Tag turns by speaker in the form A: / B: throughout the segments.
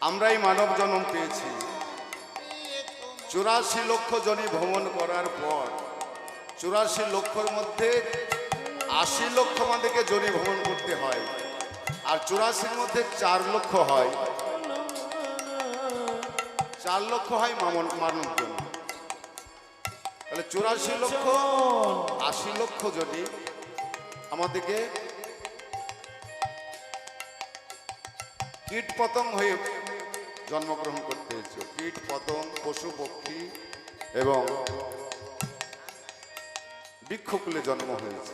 A: আমরা এই মানব জন্ম পেয়েছি 84 লক্ষ জনি ভ্রমণ করার পর 84 লক্ষর মধ্যে 80 লক্ষ আমাদেরকে জনি ভ্রমণ করতে হয়, আর 84-র মধ্যে 4 লক্ষ হয়, 4 লক্ষ হয় মানব জন্ম। তাহলে 84 লক্ষ 80 লক্ষ জনি আমাদেরকে কীট পতঙ্গ হয়ে জন্মগ্রহণ করতে হয়েছে। কীট পতঙ্গ, পশু পক্ষী এবং বৃক্ষকুলে জন্ম হয়েছে।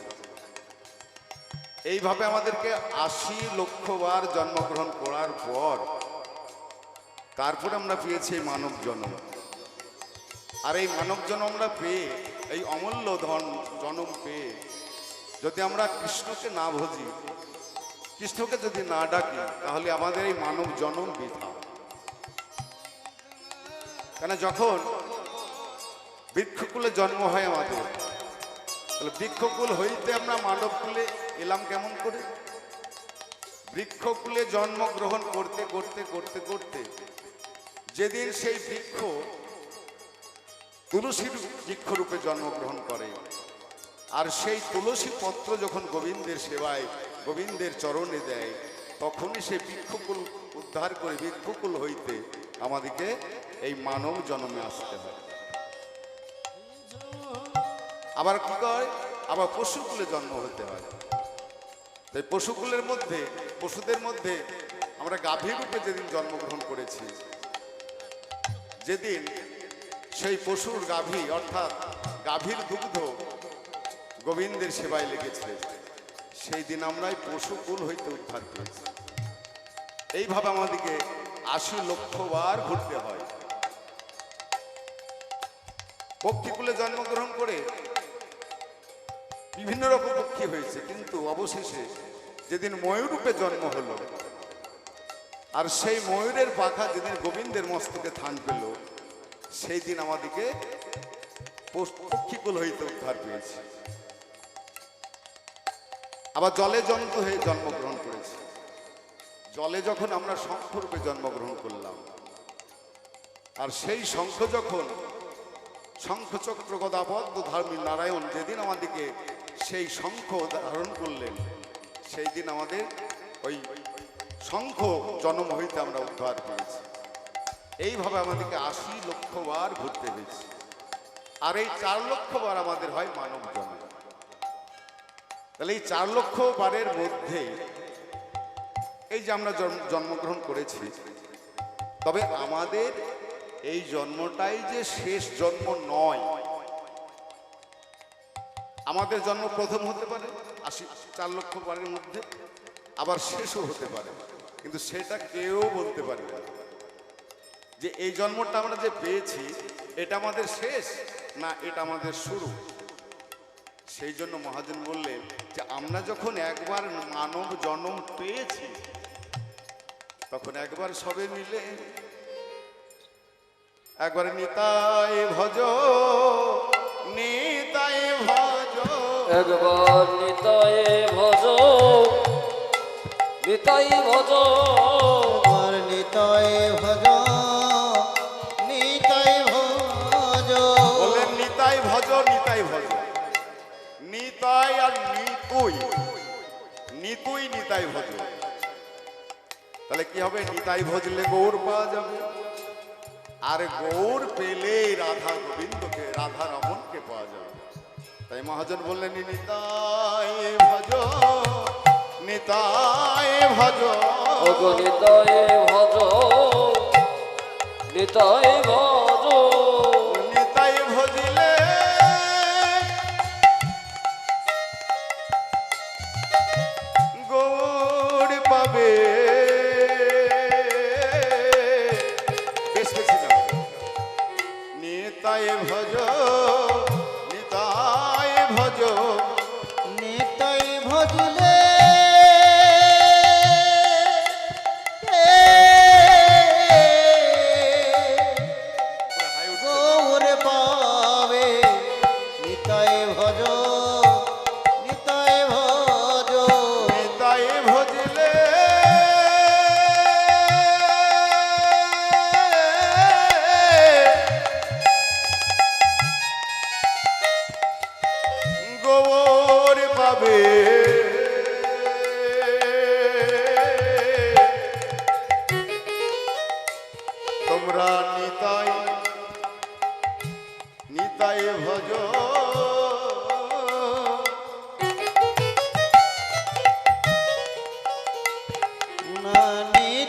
A: এইভাবে আমাদেরকে 80 লক্ষ বার জন্মগ্রহণ করার পর তারপরে আমরা পেয়েছি মানব জন্ম। আর এই মানব জন্ম আমরা পেয়ে, এই অমূল্য ধন জন্ম পেয়ে যদি আমরা কৃষ্ণকে না ভজি, কৃষ্ণকে যদি না ডাকি, তাহলে আমাদের এই মানব জন্ম বৃথা। কেন যখন বৃক্ষকুলে জন্ম হয় আমাদের, তাহলে বৃক্ষকুল হইতে আমরা মানবকুলে এলাম কেমন করে? বৃক্ষকুলে জন্মগ্রহণ করতে করতে করতে করতে যেদিন সেই বৃক্ষ তুলসীর বৃক্ষরূপে জন্মগ্রহণ করে, আর সেই তুলসী পত্র যখন গোবিন্দের সেবায় গোবিন্দের চরণে দেয়, তখনই সেই বৃক্ষকুল উদ্ধার করে বৃক্ষকুল হইতে আমাদেরকে এই মানব জন্মে আসতে হয়। আবার কি কয়, আবার পশুকুলে জন্ম হতে হয়। তাই পশুকুলের মধ্যে, পশুদের মধ্যে আমরা গাভী রূপে যেদিন জন্মগ্রহণ করেছি, যেদিন সেই পশুর গাভী অর্থাৎ গাভীর দুগ্ধ গোবিন্দের সেবায় লেগেছে, সেই দিন আমরাই পশুকুল হইতে উদ্ধার পেয়েছি। এইভাবে আমাদেরকে 80 লক্ষ বার ঘুরতে হয়। পক্ষীকুলে জন্মগ্রহণ করে বিভিন্ন রকম পক্ষী হয়েছে, কিন্তু অবশেষে যেদিন ময়ূররূপে জন্ম হলো, আর সেই ময়ূরের পাখা যেদিন গোবিন্দের মস্তকে থান পেল, সেই দিন আমাদেরকে পক্ষীকুল হইতে উদ্ধার পেয়েছে। আবার জলে জন্তু হয়ে জন্মগ্রহণ করেছে। জলে যখন আমরা শঙ্খরূপে জন্মগ্রহণ করলাম, আর সেই শঙ্খ যখন শঙ্খচক্র গদাবদ্ধ ধার্মী নারায়ণ যেদিন আমাদেরকে সেই শঙ্খ ধারণ করলেন, সেই দিন আমাদের ওই শঙ্খ জন্ম হইতে আমরা উদ্ধার পেয়েছি। এইভাবে আমাদেরকে 80 লক্ষ বার ঘুরতে হয়েছে। আর এই 4 লক্ষ বার আমাদের হয় মানব জন্ম। তাহলে এই 4 লক্ষ বারের মধ্যে এই যে আমরা জন্মগ্রহণ করেছি, তবে আমাদের এই জন্মটাই যে শেষ জন্ম নয়। আমাদের জন্ম প্রথম হতে পারে 4 লক্ষ বারের মধ্যে, আবার শেষও হতে পারে, কিন্তু সেটা কেউ বলতে পারবে না যে এই জন্মটা আমরা যে পেয়েছি এটা আমাদের শেষ না এটা আমাদের শুরু। সেই জন্য মহাজন বললেন যে আমরা যখন একবার মানব জন্ম পেয়েছি, তখন একবার সবে মিলে একবার নিতাই ভজ, নিতাই ভজ,
B: একবার নিতাই ভজ, নিতাই ভজ,
C: একবার নিতাই ভজ, নিতাই ভজ।
A: বললেন নিতাই ভজ, নিতাই ভজ, নিতাই আর নিতুই, নিতুই নিতাই ভজ। তাহলে কি হবে? নিতাই ভজলে গৌর পাওয়া যাবে, আর গৌর পেলে রাধা গোবিন্দকে, রাধা রমনকে পাওয়া যাবে। তাই মহাজন বললেন নিতাই ভজ, নিতাই ভজ,
B: নিতাই ভজ, নিতাই ভজ,
A: নিতাই ভজিলে গৌর পাবে। নিতাই ভজ, নিতাই ভজ,
C: নিতাই ভজলে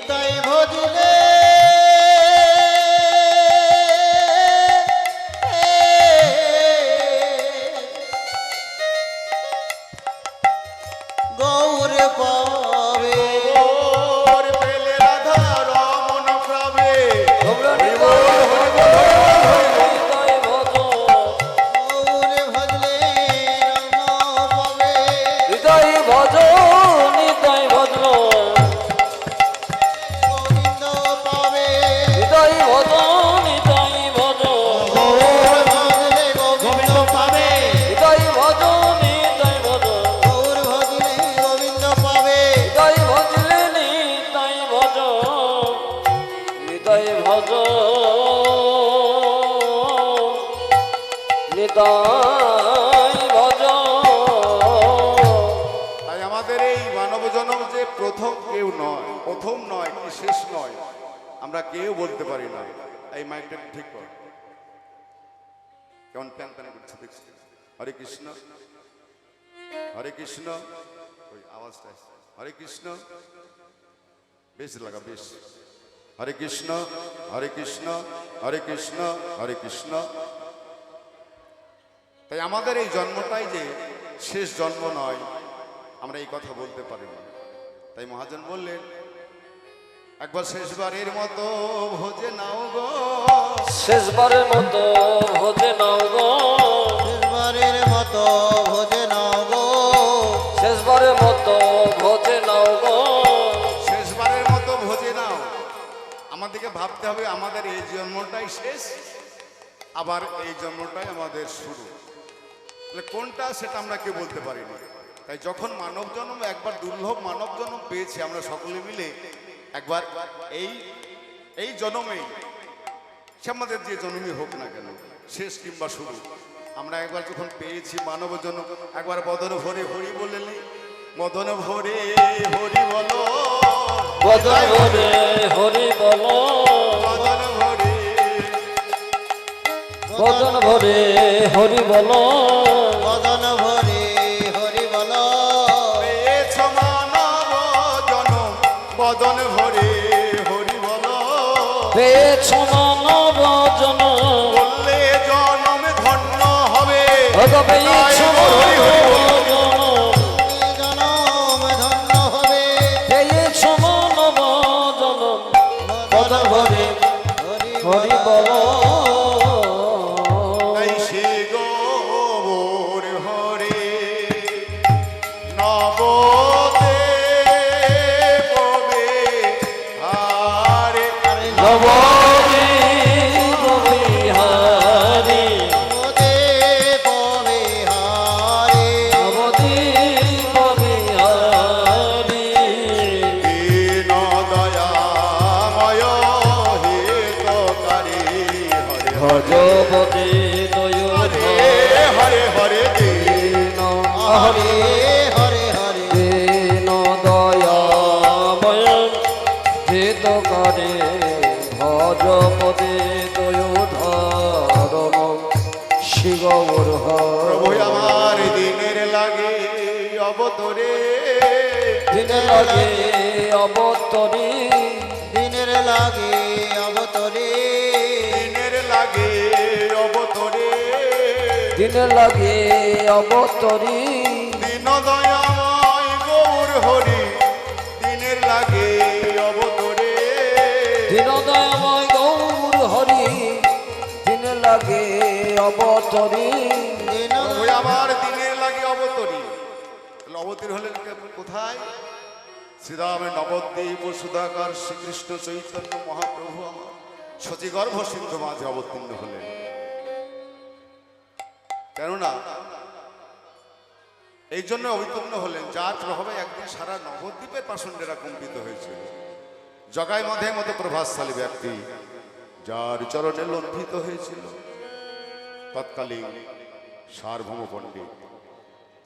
C: নিতাই ভজলে গৌর পাবে
A: ওর পেলে রাধা রমন প্রাবে
B: তোমরা নিতাই নিতাই ভজ
C: গৌর ভজলে রাম পাবে
B: নিতাই ভজ নিতাই ভজ
C: গোবিন্দ পাবে
B: নিতাই ভজ নিতাই ভজ
C: গৌর ভজলে গোবিন্দ পাবে
B: নিতাই ভজ নিতাই ভজ
C: গৌর ভজলে গোবিন্দ পাবে
B: নিতাই ভজলে নিতাই ভজ নিতাই ভজ নিতাই ভজ
A: তাই আমাদের এই মানব জন্ম যে প্রথম কেউ নয়, প্রথম নয় কি শেষ নয়, আমরা কেউ বলতে পারি না। এই মাইকটা ঠিক কর, কেমন প্যান প্যান করছে দেখছি। হরে কৃষ্ণ হরে কৃষ্ণ, ওই আওয়াজটা আসছে। হরে কৃষ্ণ, বেশ লাগা বেশ। হরে কৃষ্ণ হরে কৃষ্ণ হরে কৃষ্ণ হরে কৃষ্ণ। তাই আমাদের এই জন্মটাই যে শেষ জন্ম নয়, আমরা এই কথা বলতে পারি না। তাই মহাজন বললেন, একবার শেষবারের মতো ভোজে নাও গো,
B: শেষবারের মতো ভোজে নাও গো,
C: শেষবারের মতো ভোজে নাও গো
B: শেষবারের মতো ভোজে নাও গো।
A: শেষবারের মতো ভোজে নাও। আমাদেরকে ভাবতে হবে আমাদের এই জন্মটাই শেষ, আবার এই জন্মটাই আমাদের শুরু। তাহলে কোনটা সেটা আমরা কেউ বলতে পারি না। তাই যখন মানব জন্ম, একবার দুর্লভ মানব জন্ম পেয়েছি আমরা সকলে মিলে, একবার এই জন্মেই, সে আমাদের যে জন্মই হোক না কেন, শেষ কিংবা শুরু, আমরা একবার যখন পেয়েছি মানব জন্ম, একবার বদন ভরে হরি বলে নেই। মদন ভরে হরি বলো,
B: বদন ভরে হরি বলো,
A: মদন ভরে
B: বদন ভরে হরি বলো,
C: বদন ভরে হরি বল
A: পেয়েছ মানব জনম, বদন ভরে হরি বলো।
B: পেয়েছ মানব জন্ম,
A: বললে জনম ধন্য হবে,
B: ওগো পেয়েছ
A: হরি হরি বল।
C: জনম ধন্য হবে
B: পেয়েছ মানব জন্ম, বদন ভরে হরি বলো।
A: তাই সে গোবর হরে নবতে পবে হারে।
B: নবদ্বীপ বিহারী,
C: মোদে পবে হারে
B: নবদ্বীপ বিহারী,
A: দীন দয়াময় হিতকারী হরে
B: ভজপতি
A: হরে
B: দয়ুধ
A: হরে হরে দীন
C: হরে হরে হরে
B: দীন দয়াময় হিতকারী ভজপতি দয়ুধরম শিগৌর
A: প্রভু আমার দিনের লাগে অবতরে,
B: দিন লাগে অবতরী,
C: দিনের লাগে অবতরে
A: দিনের লাগে অবতরে,
B: দিন লাগে অবতরী,
A: দীন দয়াময় গৌর হরি দিনের লাগে অবতরে।
B: দিন দয়াময় গৌর হরি দিন লাগে অবতরী,
C: দিন
A: প্রভু আমার দিনের লাগে অবতরী। তাহলে অবতীর হলেন কোথায়? শ্রীরামের নবদ্বীপ সুধাকর শ্রীকৃষ্ণ চৈতন্য মহাপ্রভু আমার সচিগর্ভ সিন্ধু মাঝে অবতীর্ণ হলেন। কেননা এই জন্য অবতীর্ণ হলেন, যার প্রভাবে একদিন সারা নবদ্বীপের পাষণ্ডেরা কম্পিত হয়েছিল। জগায় মধ্যে মতো প্রভাবশালী ব্যক্তি, যার চরণে লম্বিত হয়েছিল তৎকালীন সার্বভৌম পণ্ডিত,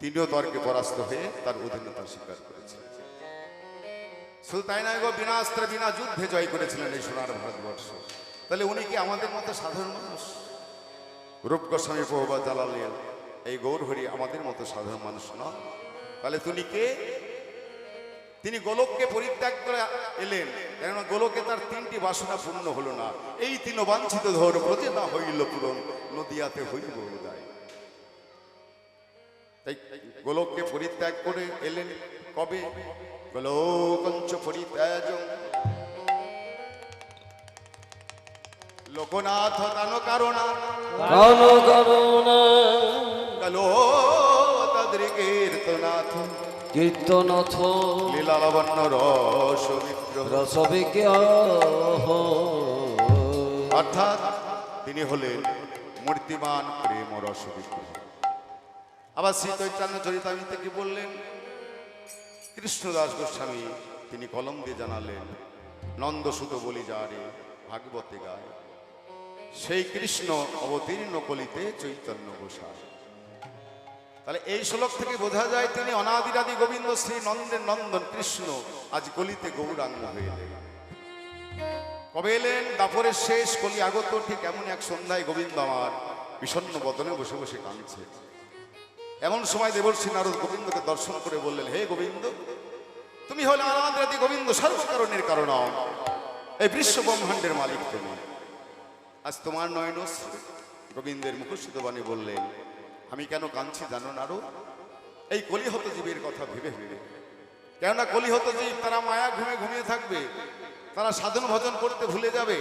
A: তিনিও তর্কে পরাস্ত হয়ে তার অধীনতা স্বীকার করেছিলেন। শুধু তাই নয় গো, বিনা অস্ত্রে বিনা যুদ্ধে জয় করেছিলেন এই সোনার ভারতবর্ষ। তাহলে উনি কি আমাদের মতো সাধারণ মানুষ? রূপ গোস্বামী প্রভুপাদ জালালেন এই গৌরহরি আমাদের মতো সাধারণ মানুষ নয়। তাহলে তিনি কে? তিনি গোলককে পরিত্যাগ করে এলেন, কেননা গোলকে তার 3টি বাসনা পূর্ণ হলো না। এই 3 বাঞ্ছিত ধর ব্রজে না হইল পূরণ, নদিয়াতে হইব উদয়। তাই গোলককে পরিত্যাগ করে এলেন কবে? গোলকঞ্চ পরিত্যাজ লোকনাথ দান কারণা
B: কান করুণা
A: কালো তাদের কীর্তনাথ
B: কীর্তনাথ
A: লীলা লাবণ্য রস বিগ্রহ।
B: রসবিজ্ঞান
A: অর্থাৎ তিনি হলেন মূর্তিমান প্রেম রস বিগ্রহ। আবার শ্রী চৈতন্য চরিতামৃতে কি বললেন? কৃষ্ণদাস গোস্বামী তিনি কলম দিয়ে জানালেন, নন্দসুত বলি যারে ভাগবতে গায়, সেই কৃষ্ণ অবতীর্ণ কলিতে চৈতন্য গোসাই। তাহলে এই শ্লোক থেকে বোঝা যায় তিনি অনাদিরাদি গোবিন্দ শ্রী নন্দের নন্দন কৃষ্ণ আজ কলিতে গৌরাঙ্গ হয়ে এলেন। কবে এলেন? দাপরের শেষ, কলি আগত ঠিক এমন এক সন্ধ্যায় গোবিন্দ আমার বিষণ্ণ বদনে বসে বসে কাঁদছে। এমন সময় দেবর্ষি নারদ গোবিন্দকে দর্শন করে বললেন, হে গোবিন্দ, তুমি হলে অনাদিরাদি গোবিন্দ, সর্বকারণের কারণ, এই বিশ্ব ব্রহ্মাণ্ডের মালিক তুমি। আজ তোমার নয়নশ্রী। গোবিন্দের মুখস্থিত বাণী বললেন, আমি কেন কাঁদছি জানো নারদ? এই কলিহত জীবের কথা ভেবে ভেবে। কেননা কলিহত জীব তারা মায়া ঘুমিয়ে থাকবে, তারা সাধন ভজন করতে ভুলে যাবে,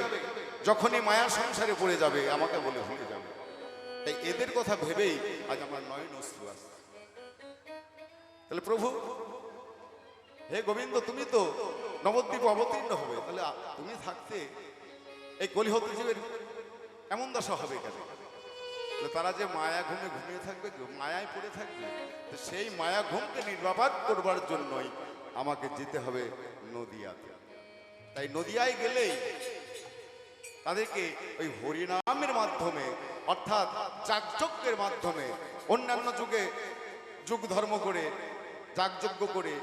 A: যখনই মায়া সংসারে পড়ে যাবে আমাকে বলে ভুলে যাবে। তাই এদের কথা ভেবেই আজ আমার নয়নশ্রু আসছে। তাহলে প্রভু, হে গোবিন্দ, তুমি তো নবদ্বীপ অবতীর্ণ হবে, তাহলে তুমি থাকতে এই কলিহত জীবের এমন দশা হবে কেন? তারা যে মায়া ঘুমিয়ে থাকবে, মায়ায় পড়ে থাকবে, সেই মায়া ঘুমকে নির্বাপাত করবার জন্যই আমাকে যেতে হবে নদিয়াতে। তাই নদিয়ায় গেলেই তাদেরকে ওই হরিনামের মাধ্যমে, অর্থাৎ যাগযজ্ঞের মাধ্যমে, অন্যান্য যুগে যুগ ধর্ম করে যাগযজ্ঞ করে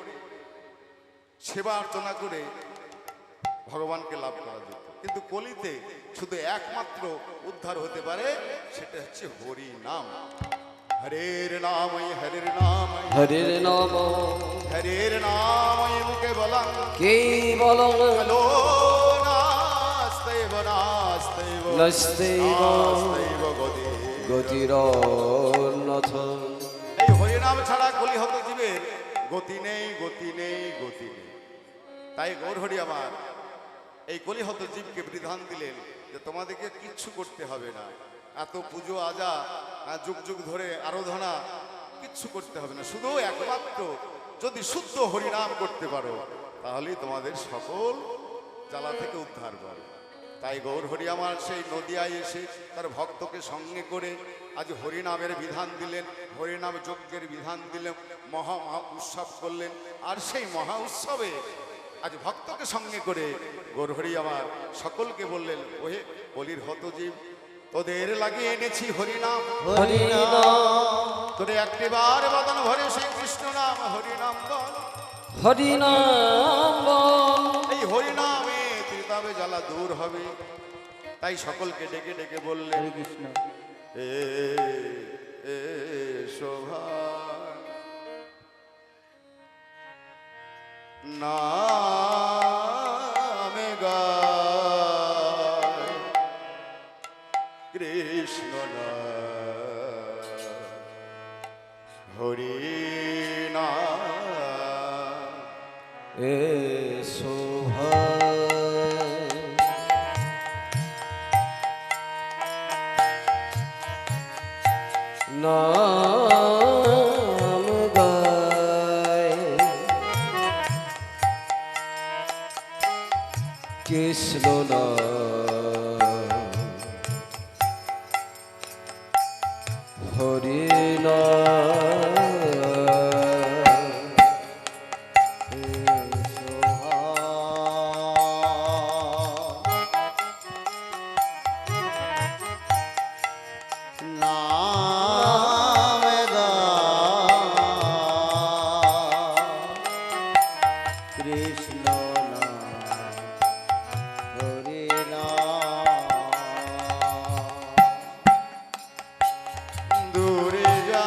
A: সেবা অর্চনা করে ভগবানকে লাভ করা যেত, কিন্তু কলিতে শুধু একমাত্র উদ্ধার হতে পারে, সেটা হচ্ছে হরি নাম। হরের নাম, হরের নাম,
B: হরির নাম
A: হরের নাম মুখে বলা
B: কে বল
A: হলো নাস্তেব নাস্তেব
B: নস্তেব
A: নাস্তেব গতি।
B: গতিরন্নথ।
A: এই হরিনাম ছাড়া কলিহত জীবের গতি নেই, গতি নেই, গতি নেই। তাই গৌরহরি আমার এই কলিহত জীবকে বিধান দিলেন যে তোমাদেরকে কিচ্ছু করতে হবে না, এত পুজো আজা যুগ যুগ ধরে আরাধনা কিচ্ছু করতে হবে না, শুধু একমাত্র যদি শুদ্ধ হরিনাম করতে পারো তাহলেই তোমাদের সকল জ্বালা থেকে উদ্ধার পাবে। তাই গৌরহরি আমার সেই নদিয়ায় এসে তার ভক্তকে সঙ্গে করে আজ হরিনামের বিধান দিলেন, হরিনাম যজ্ঞের বিধান দিলেন, মহা উৎসব করলেন। আর সেই মহা উৎসবে আজ ভক্তকে সঙ্গে করে গৌরহরি আমার সকলকে বললেন, ওহে বলির হতজীব, তোদের লাগিয়ে এনেছি হরিনাম,
B: হরিনাম
A: তোরে একটিবার বদন ভরে সেই কৃষ্ণ নাম হরিনাম বল।
B: হরিনাম বল।
A: এই হরিনামে ত্রিতাবে জ্বালা দূর হবে। তাই সকলকে ডেকে ডেকে বললেন,
C: কৃষ্ণ
A: এ এ শোভা নামে গায় কৃষ্ণ নাম হরি নাম।
B: এ শোভা নাম গায় কৃষ্ণ নাম হরি নাম।
C: কৃষ্ণ হরি
A: দূরে যা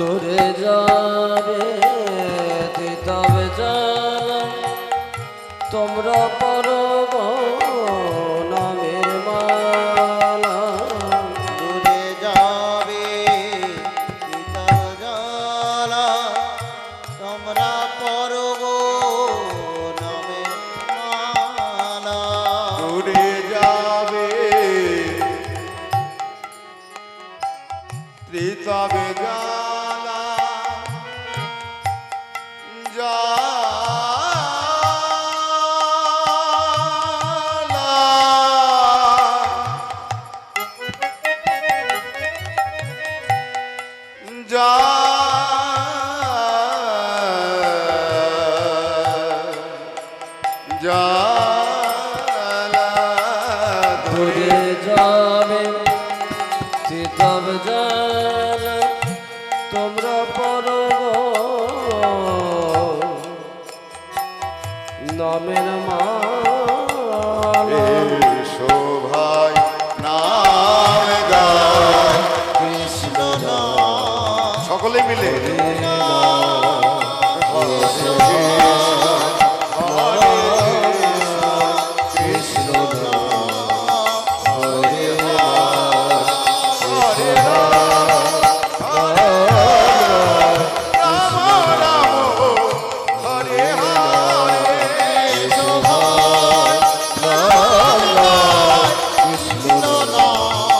B: দূরে যাবে তবে জানা তোমরা পরব নামের মালা
C: দূরে যাবে পিতা জ্বালা তোমরা পরব নামের মালা
A: দূরে যাবে তবে জালা
B: দূরে যাবে তবে জানা তোমরা পরব নামের মালা
A: শোভায় নাম গায়
C: কৃষ্ণ নাম
A: সকলে মিলে
B: কৃষ্ণ
A: রাম রাম হরে হরে
C: কৃষ্ণ নাম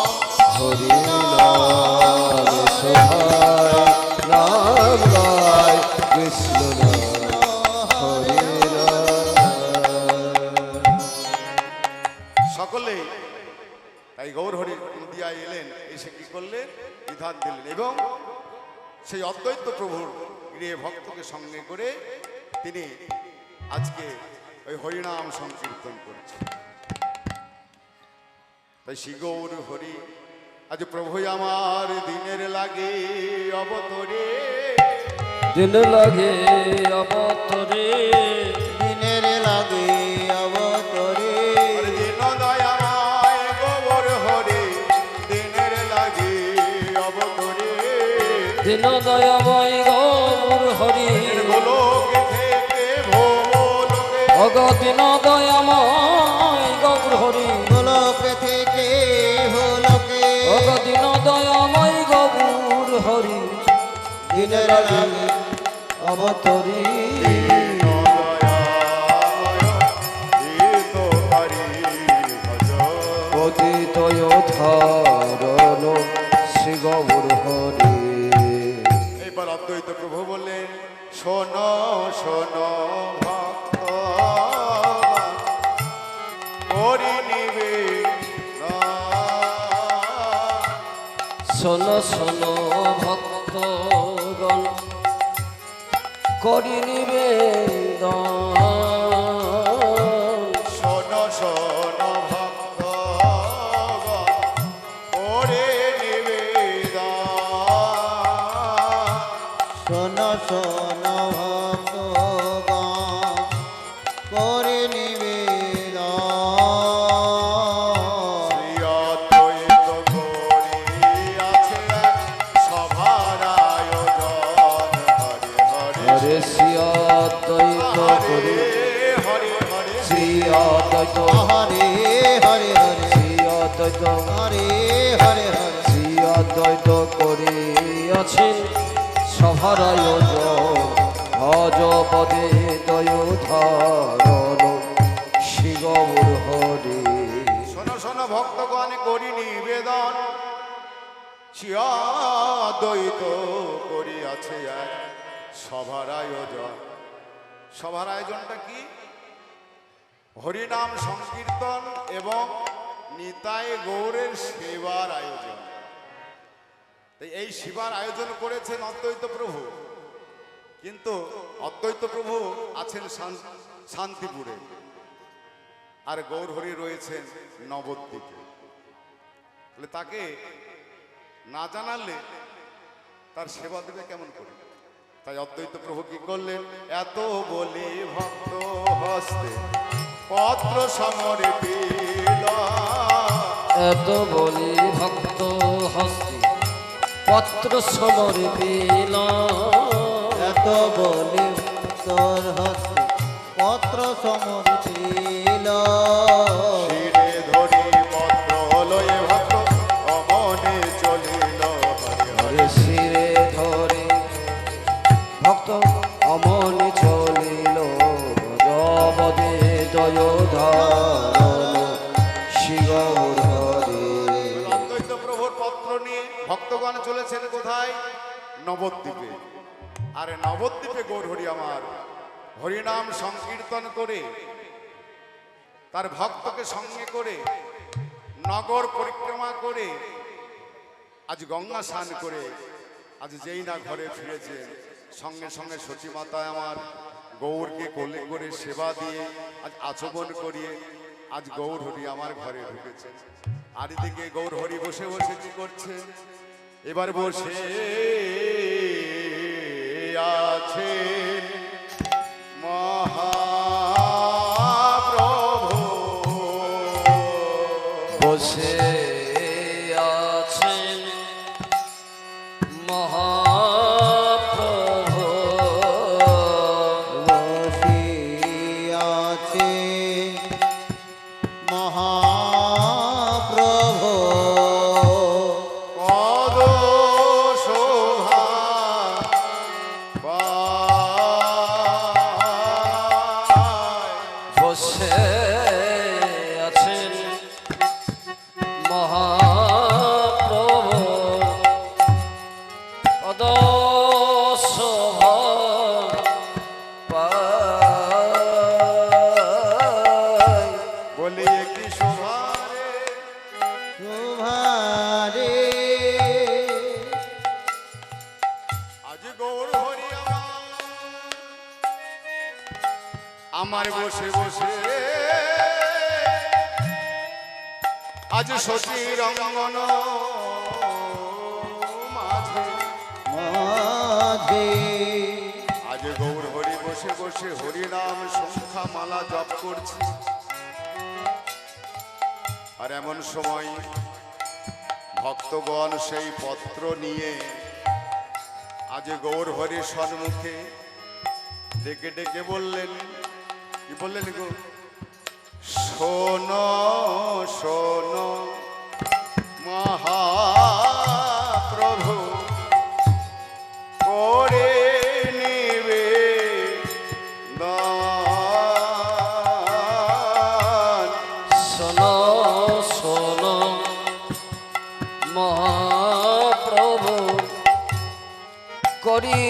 B: হরি নাম সহায় রাম রায় কৃষ্ণ নাম হরি
A: সকলে তাই গৌর হরি নদিয়া এলেন, এসে কি করলেন? বিধান দিলেন এবং সেই অদ্বৈত প্রভুর গৃহে ভক্তকে সঙ্গে করে তিনি আজকে ওই হরিনাম সংকীর্তন করছেন। তাই শ্রী গৌর হরি আজ প্রভু আমার দিনের লাগে অবতরে
B: দিন লাগে অবতরে
C: দিনের লাগে অবতরে
A: দিন দয়াময় গৌর হরি দিনের লাগে অবতরে
B: দিন দয়াময় গৌর হরি
A: গোলক থেকে ভোলোকে
B: অগ দিন দয়াময় গৌর হরি
C: গোলক থেকে ভোলকে
B: অগ দিন দয়াময় গৌর হরি
C: দিনের লাগে
B: অবতরী পতিত ধারণ শ্রী গৌর হরি
A: এবার অদ্বৈত প্রভু বললেন, শোনো শোনো ভক্ত হরি নিবে
B: শোনো শোনো ভক্তগণ করি নিবেদন
A: শোনো শোনো ভক্ত হরি নিবেদন
C: শোন শোন ভক্তগণ করে নিবেদন
A: শ্রী অদ্বৈত গৌরী আছে এক সভার আয়োজন। হরে হরে
B: হরে শ্রী অদ্বৈত করি
A: হরে হরে
B: শ্রী অদ্বৈত
C: হরে হরে হরে
B: শ্রী অদ্বৈত
C: হরে হরে হরে
B: শ্রী অদ্বৈত করি আছেন সভার আয়োজন ভজ পদে দয় ধারণ শ্রী গৌর হরি
A: শোনো শোনো ভক্তগণ করি নিবেদন, দ্বৈত করি আছে এক সভার আয়োজন। সভার আয়োজনটা কি? হরিনাম সংকীর্তন এবং নিতাই গৌরের সেবার আয়োজন। তাই এই সেবার আয়োজন করেছেন অদ্বৈত প্রভু, কিন্তু অদ্বৈত প্রভু আছেন শান্তিপুরে আর গৌর হরি রয়েছেন নবদ্বীপে। তাহলে তাকে না জানালে তার সেবা দেবে কেমন করে? তাই অদ্বৈত প্রভু কি করলেন? এত বলি ভক্ত হস্তে পত্র সমরে পিল,
B: এত বলি ভক্ত হস্তি পত্র সমর্পিল
C: এত বলি তোর হস্তে পত্র সমর্পিল
A: শিরে ধরি পত্র লয়ে ভক্ত অমনে চলিল হরি হরি।
B: শিরে ধরে ভক্ত অমনি চলিল জবদে জয় ধারণ শিগৌর হরে।
A: অদ্বৈত প্রভুর পত্র নিয়ে ভক্তগণ চলেছেন কোথায়? নবদ্বীপে। আরে নবদ্বীপে গৌর হরি আমার হরিনাম সংকীর্তন করে তার ভক্তকে সঙ্গে করে নগর পরিক্রমা করে আজ গঙ্গা স্নান করে আজ যেই না ঘরে ফিরেছেন সঙ্গে সঙ্গে সতীমাতা আমার গৌরকে কোলে করে সেবা দিয়ে আজ আচমন করিয়ে আজ গৌর হরি আমার ঘরে ঢুকেছেন। আর এদিকে গৌর হরি বসে বসে কি করছে? এবার বসে আছেন মহাপ্রভু।
B: বসে আছেন মহাপ্রভু
C: বসি আছে মহাপ্রভু
A: পদ শোভা পায়।
B: বসে আছেন মহাপ্রভু পদ শোভা পায়।
A: বলি কি শোভা রে
C: শুভারে
A: আজ গৌর হরি আমার বসে বসে আজ সতীর অঙ্গন মাঝে
C: মাঝে
A: আজ গৌর হরি বসে বসে হরিনাম সংখ্যা মালা জপ করছে। আর এমন সময় ভক্তগণ সেই পত্র নিয়ে আজ গৌর হরির সম্মুখে ডেকে ডেকে বললেন, কি বললেন গো? শোনো শোনো মহাপ্রভু করে নিবে দান।
B: শোনো শোনো মহাপ্রভু করি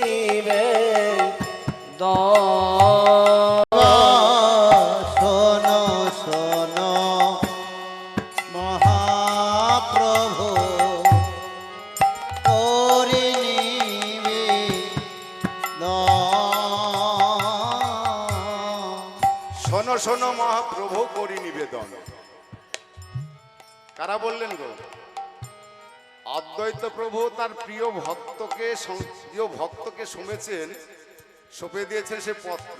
B: নিবে
C: শোনো শোনো মহাপ্রভু করে নিবে
A: শোনো শোনো মহাপ্রভু করি নিবেদন। কারা বললেন গো? অদ্বৈত প্রভু তার প্রিয় ভক্তকে শুনেছেন, সঁপে দিয়েছেন সে পত্র।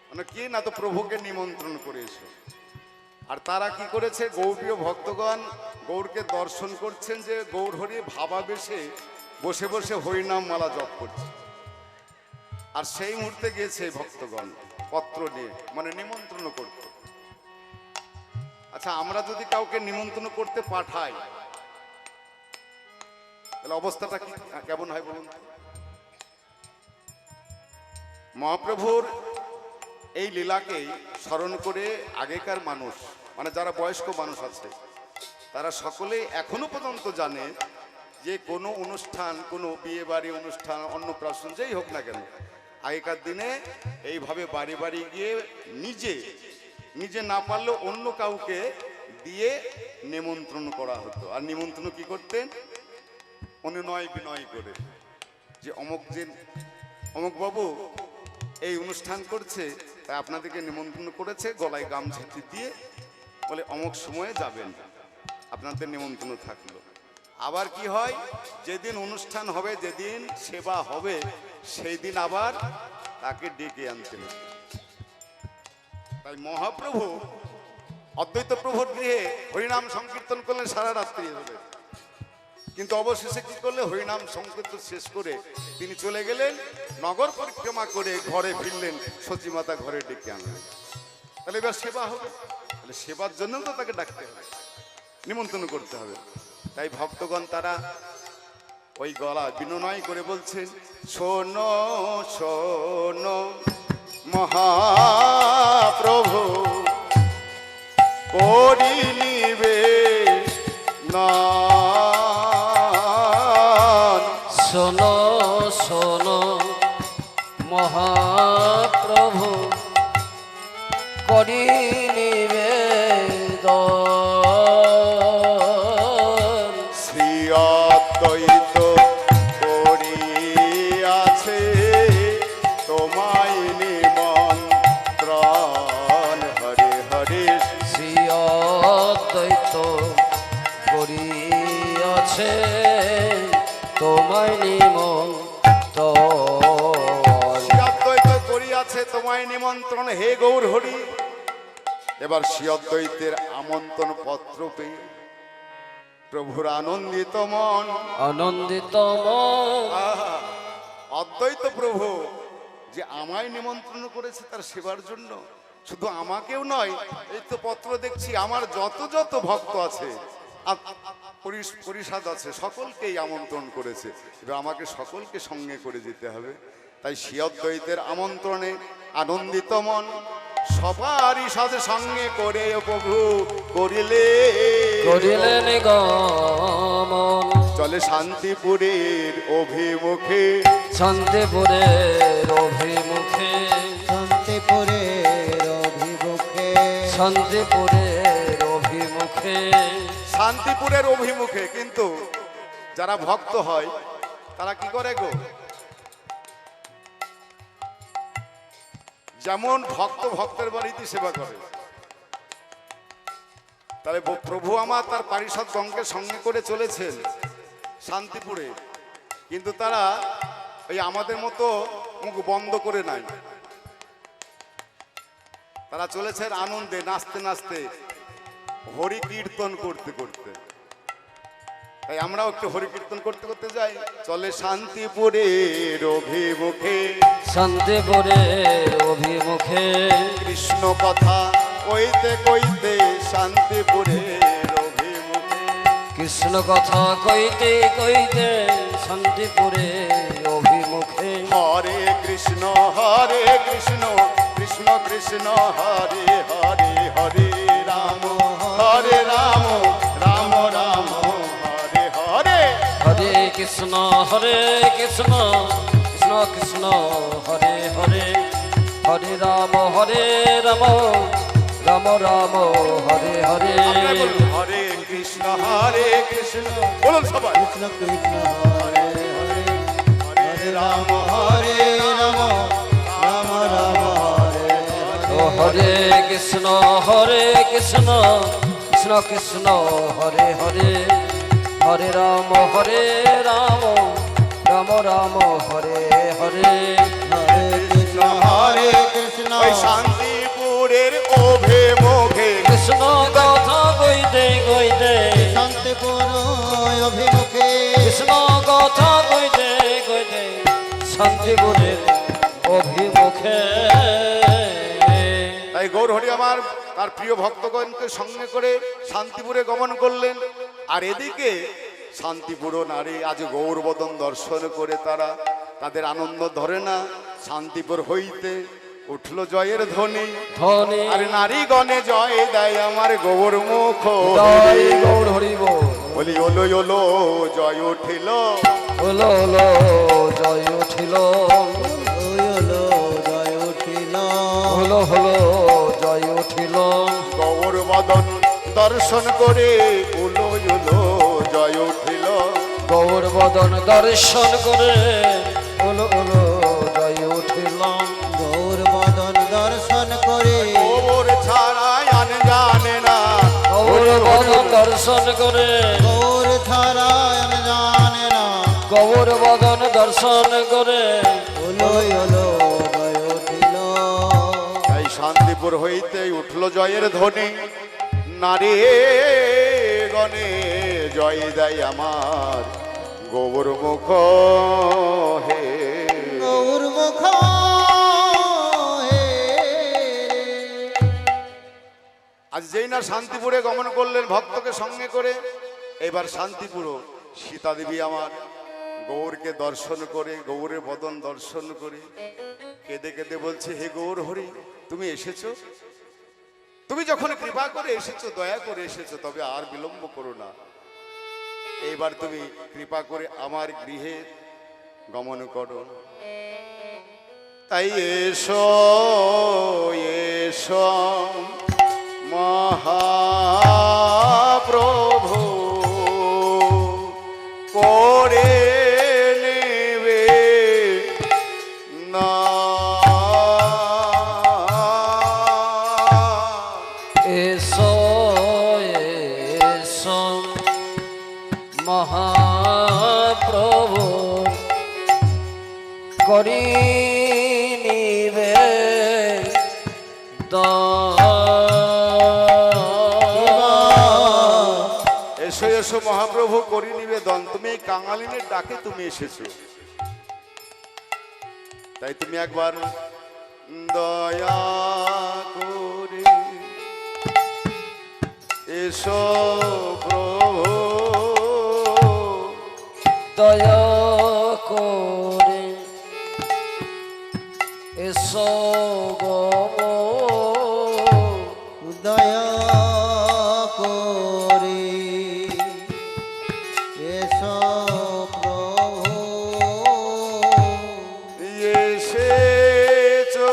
A: মানে কি না তো প্রভুকে নিমন্ত্রণ করে এসো। আর তারা কি করেছে? গৌরীয় ভক্তগণ গৌরকে দর্শন করছেন যে গৌর হরি ভাবাবেশে বসে বসে হরিনাম মালা জপ করছে। আর সেই মুহূর্তে গিয়েছে ভক্তগণ পত্র নিয়ে, মানে নিমন্ত্রণ করতে। আচ্ছা, আমরা যদি কাউকে নিমন্ত্রণ করতে পাঠাই তাহলে অবস্থাটা কি কেমন হয় বলুন? মহাপ্রভুর এই লীলাকেই স্মরণ করে আগেকার মানুষ, মানে যারা বয়স্ক মানুষ আছে, তারা সকলেই এখনো পর্যন্ত জানে যে কোনো অনুষ্ঠান, কোনো বিয়ে বাড়ি অনুষ্ঠান, অন্নপ্রাশন যেই হোক না কেন, আগেকার দিনে এইভাবে বাড়ি বাড়ি গিয়ে নিজে নিজে না পারলেও অন্য কাউকে দিয়ে নিমন্ত্রণ করা হতো। আর নিমন্ত্রণ কি করতেন? অনুনয় বিনয় করে যে অমুক বাবু এই অনুষ্ঠান করছে, তাই আপনাদেরকে নিমন্ত্রণ করেছে, গলায় গামছাটি দিয়ে বলে অমুক সময়ে যাবেন, আপনাদের নিমন্ত্রণ থাকলো। আবার কি হয়? যেদিন অনুষ্ঠান হবে, যেদিন সেবা হবে, সেই দিন আবার তাকে ডেকে আনতেন। তাই মহাপ্রভু অদ্বৈত প্রভুর গৃহে হরিনাম সংকীর্তন করলেন সারা রাত্রি ধরে, কিন্তু অবশেষে কি করলে হরিনাম সংকীর্তন শেষ করে তিনি চলে গেলেন, নগর পরিক্রমা করে ঘরে ফিরলেন, সতীমাতা ঘরে ডেকে আনলেন। তাহলে এবার সেবা হবে, তাহলে সেবার জন্য তো তাকে ডাকতে হবে, নিমন্ত্রণ করতে হবে। তাই ভক্তগণ তারা ওই গলা বিনয় করে বলছেন, শোনো শোনো মহাপ্রভু করি নিবেদন।
B: শোনো শোনো মহাপ্রভু করি নিবেদন।
A: শ্রী অদ্বৈত করিয়াছে তোমায় নিমন্ত্রণ। হরে হরে
B: শ্রী অদ্বৈত করিয়াছে তোমায় নিমন্ত্রণ।
A: শ্রী অদ্বৈত করিয়াছে তোমায় নিমন্ত্রণ, হে গৌর হরি। এবার শ্রী অদ্বৈতের আমন্ত্রণ পত্র পেয়ে প্রভুর আনন্দিত মন।
B: আনন্দিত
A: আহা, অদ্বৈত প্রভু যে আমায় নিমন্ত্রণ করেছে তার সেবার জন্য, শুধু আমাকেও নয়, এই তো পত্র দেখছি আমার যত যত ভক্ত আছে, পরিষদ আছে, সকলকেই আমন্ত্রণ করেছে। এবার আমাকে সকলকে সঙ্গে করে যেতে হবে। তাই শ্রী অদ্বৈতের আমন্ত্রণে আনন্দিত মন সবারই সাথে সঙ্গে করে প্রভু
B: করিলেন গমন।
A: চলে শান্তিপুরের অভিমুখে,
B: শান্তিপুরের অভিমুখে,
C: শান্তিপুরের অভিমুখে,
B: শান্তিপুরের অভিমুখে।
A: শান্তিপুরের অভিমুখে। কিন্তু যারা ভক্ত হয় তারা কি করে গো, যেমন ভক্ত ভক্তের বাড়িতে সেবা করে, তাহলে প্রভু আমার তার পারিষদ গণকে সঙ্গে করে চলেছেন শান্তিপুরে, কিন্তু তারা এই আমাদের মতো মুখ বন্ধ করে নাই, তারা চলেছেন আনন্দে, নাচতে নাচতে, হরি কীর্তন করতে করতে। তাই আমরাও একটু হরি কীর্তন করতে করতে যাই। চলে শান্তিপুরের অভিমুখে,
B: শান্তিপুরের অভিমুখে।
A: কৃষ্ণ কথা কইতে কইতে শান্তিপুরের অভিমুখে।
B: কৃষ্ণ কথা কইতে কইতে শান্তিপুরের অভিমুখে।
A: হরে কৃষ্ণ কৃষ্ণ কৃষ্ণ হরে হরে, হরে রাম রাম রাম রাম হরে হরে।
B: হরে কৃষ্ণ কৃষ্ণ কৃষ্ণ হরে হরে, হরে রাম রাম রাম হরে হরে।
A: আপনারা বলুন, হরে কৃষ্ণ বলুন সবাই।
C: কৃষ্ণ কৃষ্ণ হরে হরে, হরে রাম রাম রাম রাম হরে
B: ও
C: হরে।
B: হরে কৃষ্ণ কৃষ্ণ কৃষ্ণ হরে হরে, হরে রাম রাম রাম হরে হরে।
C: হরে কৃষ্ণ
A: ওই শান্তিপুরের অভিমুখে,
B: কৃষ্ণ কথা কইতে কইতে,
C: শান্তিপুর অভিমুখে,
B: কৃষ্ণ কথা কইতে কইতে শান্তিপুরের অভিমুখে।
A: তাই গৌর হরি আমার তার প্রিয় ভক্তগণকে সঙ্গে করে শান্তিপুরে গমন করলেন। আর এদিকে শান্তিপুর নারী আজ গৌরবদন দর্শন করে তারা তাদের আনন্দ ধরে না। শান্তিপুর হইতে উঠলো জয়ের ধ্বনি,
B: ধ্বনি
A: আর নারীগণে জয় দেয় আমার গৌর মুখ।
B: জয় গৌর হরি বল।
A: বলি ওলো ওলো জয় উঠিল,
B: হলো হলো জয় উঠিল,
C: হলো জয় উঠিল,
B: হলো হলো জয় উঠিল।
A: গৌর বদন দর্শন করে উলো উলো জয় উঠিল।
B: গৌর বদন দর্শন করে হলো হলো জয় উঠিল।
C: গৌর বদন দর্শন করে
A: গৌর ছাড়াই আন জানে না,
B: গৌর বদন দর্শন করে,
C: গৌর ছাড়ায় জানে না,
B: গৌর বদন দর্শন করে
C: হলো হলো জয় উঠিল।
A: তাই শান্তিপুর হইতে উঠলো জয়ের ধ্বনি, নারী গণে জয় দেয় আমার গৌর মুখ হে।
C: গৌর মুখ হে।
A: আজ যেই না শান্তিপুরে গমন করলেন ভক্তকে সঙ্গে করে, এবার শান্তিপুর সীতা দেবী আমার গৌরকে দর্শন করে, গৌরের বদন দর্শন করে কেঁদে কেঁদে বলছে, হে গৌর হরি, তুমি এসেছো, তুমি যখন কৃপা করে এসেছো, দয়া করে এসেছো, তবে আর বিলম্ব করো না, এইবার তুমি কৃপা করে আমার গৃহে গমন করো। তাই এসো এসো মহাপ্রভু, করে নেবে না।
B: এসো এসো মহাপ্রভু, করি নিবে
A: এসো এসো মহাপ্রভু, করি নিবেদন। তুমি এই কাঙালিনের ডাকে তুমি এসেছো, তাই তুমি একবার দয়া করে এসো প্রভু,
B: দয়া করে এসো গো,
C: দয়া করে এসো প্রভু।
A: এসেছো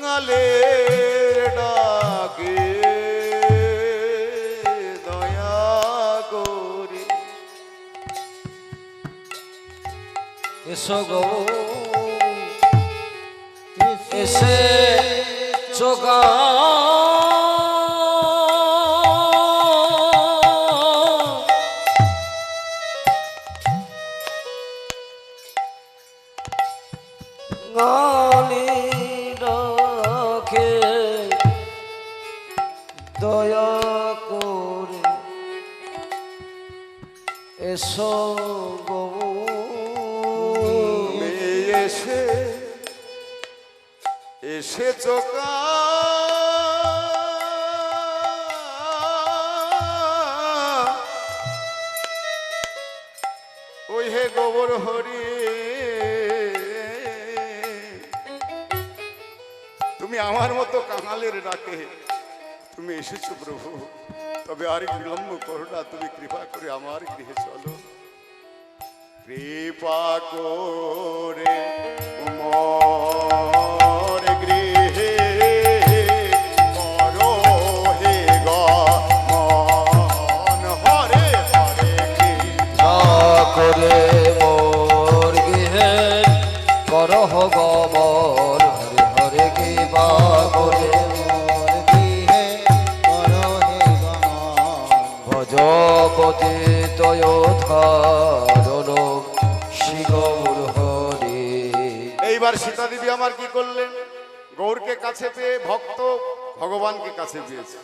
A: কাঙালের ডাকে, দয়া করে
B: এসো গো, এসে চোখা গালি রাখে, দয়া করে এসো গো,
A: এসে এসেছো ওই হে গোবর হরি, তুমি আমার মতো কাঙালের ডাকে তুমি এসেছো প্রভু, তবে আর বিলম্ব করো না, তুমি কৃপা করে আমার গৃহে চলো। কৃপা করে মোর গৃহে করো হে গমন, হরে হরে
B: না করে মোর গৃহে করহ গমন, হরে হরে কৃপা করে
C: মোর গৃহে করো হে গমন।
B: ভজ পতিতয় ধারণ শ্রী গৌর হরি।
A: এইবার সীতা দেবী আমার কি করলেন, গৌরকে কাছে পেয়ে ভক্ত ভগবানকে কাছে পেয়েছে।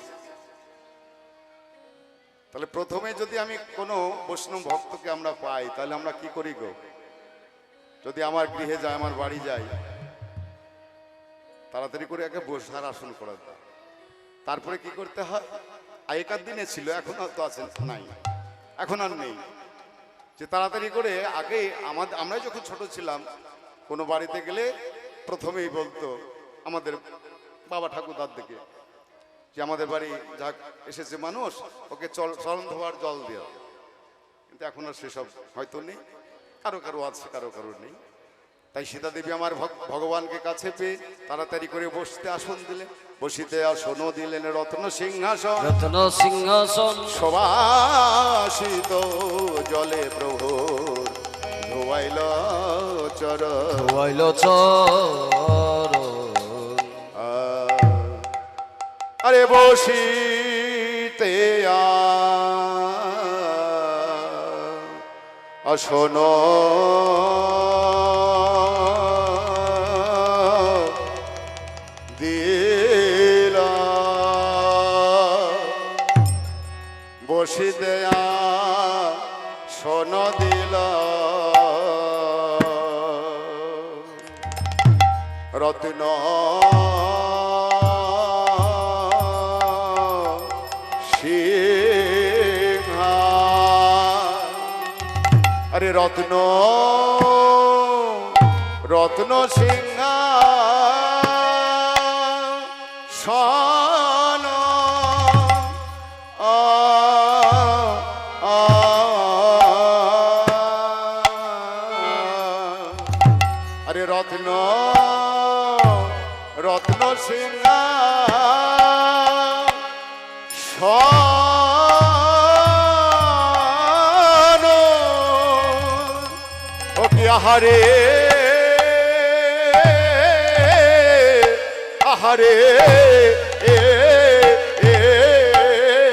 A: তাহলে প্রথমে যদি আমি কোনো বৈষ্ণব ভক্তকে আমরা পাই, তাহলে আমরা কি করি গো, যদি আমার গৃহে যায়, আমার বাড়ি যাই, তাড়াতাড়ি করে একে বসার আসন করে দাও। তারপরে কি করতে হয়, আগেকার দিনে ছিল, এখন তো আছে নাই, এখন আর নেই, যে তাড়াতাড়ি করে আগে আমরা যখন ছোট ছিলাম কোনো বাড়িতে গেলে প্রথমেই বলতো আমাদের বাবা ঠাকুরদার দিকে, যে আমাদের বাড়ি যা এসেছে মানুষ, ওকে চরণ ধোয়ার জল দেওয়া। কিন্তু এখন আর সেসব হয়তো নেই, কারো কারো আছে, কারো কারো নেই। তাই সীতা দেবী আমার ভগবানকে কাছে পেয়ে তাড়াতাড়ি করে বসতে আসন দিলেন, বসিতে আসন দিলেন রত্ন সিংহাসন,
B: রত্ন সিংহাসন
A: সবাসিত জলে প্রভু ধোয়াইল চরণ।
B: হইল চরণ,
A: আরে বসিতে আসন দিলা বসি দেয়া শোন দিল রত্ন সিংহা আরে রত্ন রত্ন সিংহা শোন আরে রত্ন রত্ন সিংহা শোন ও কি আহারে আহারে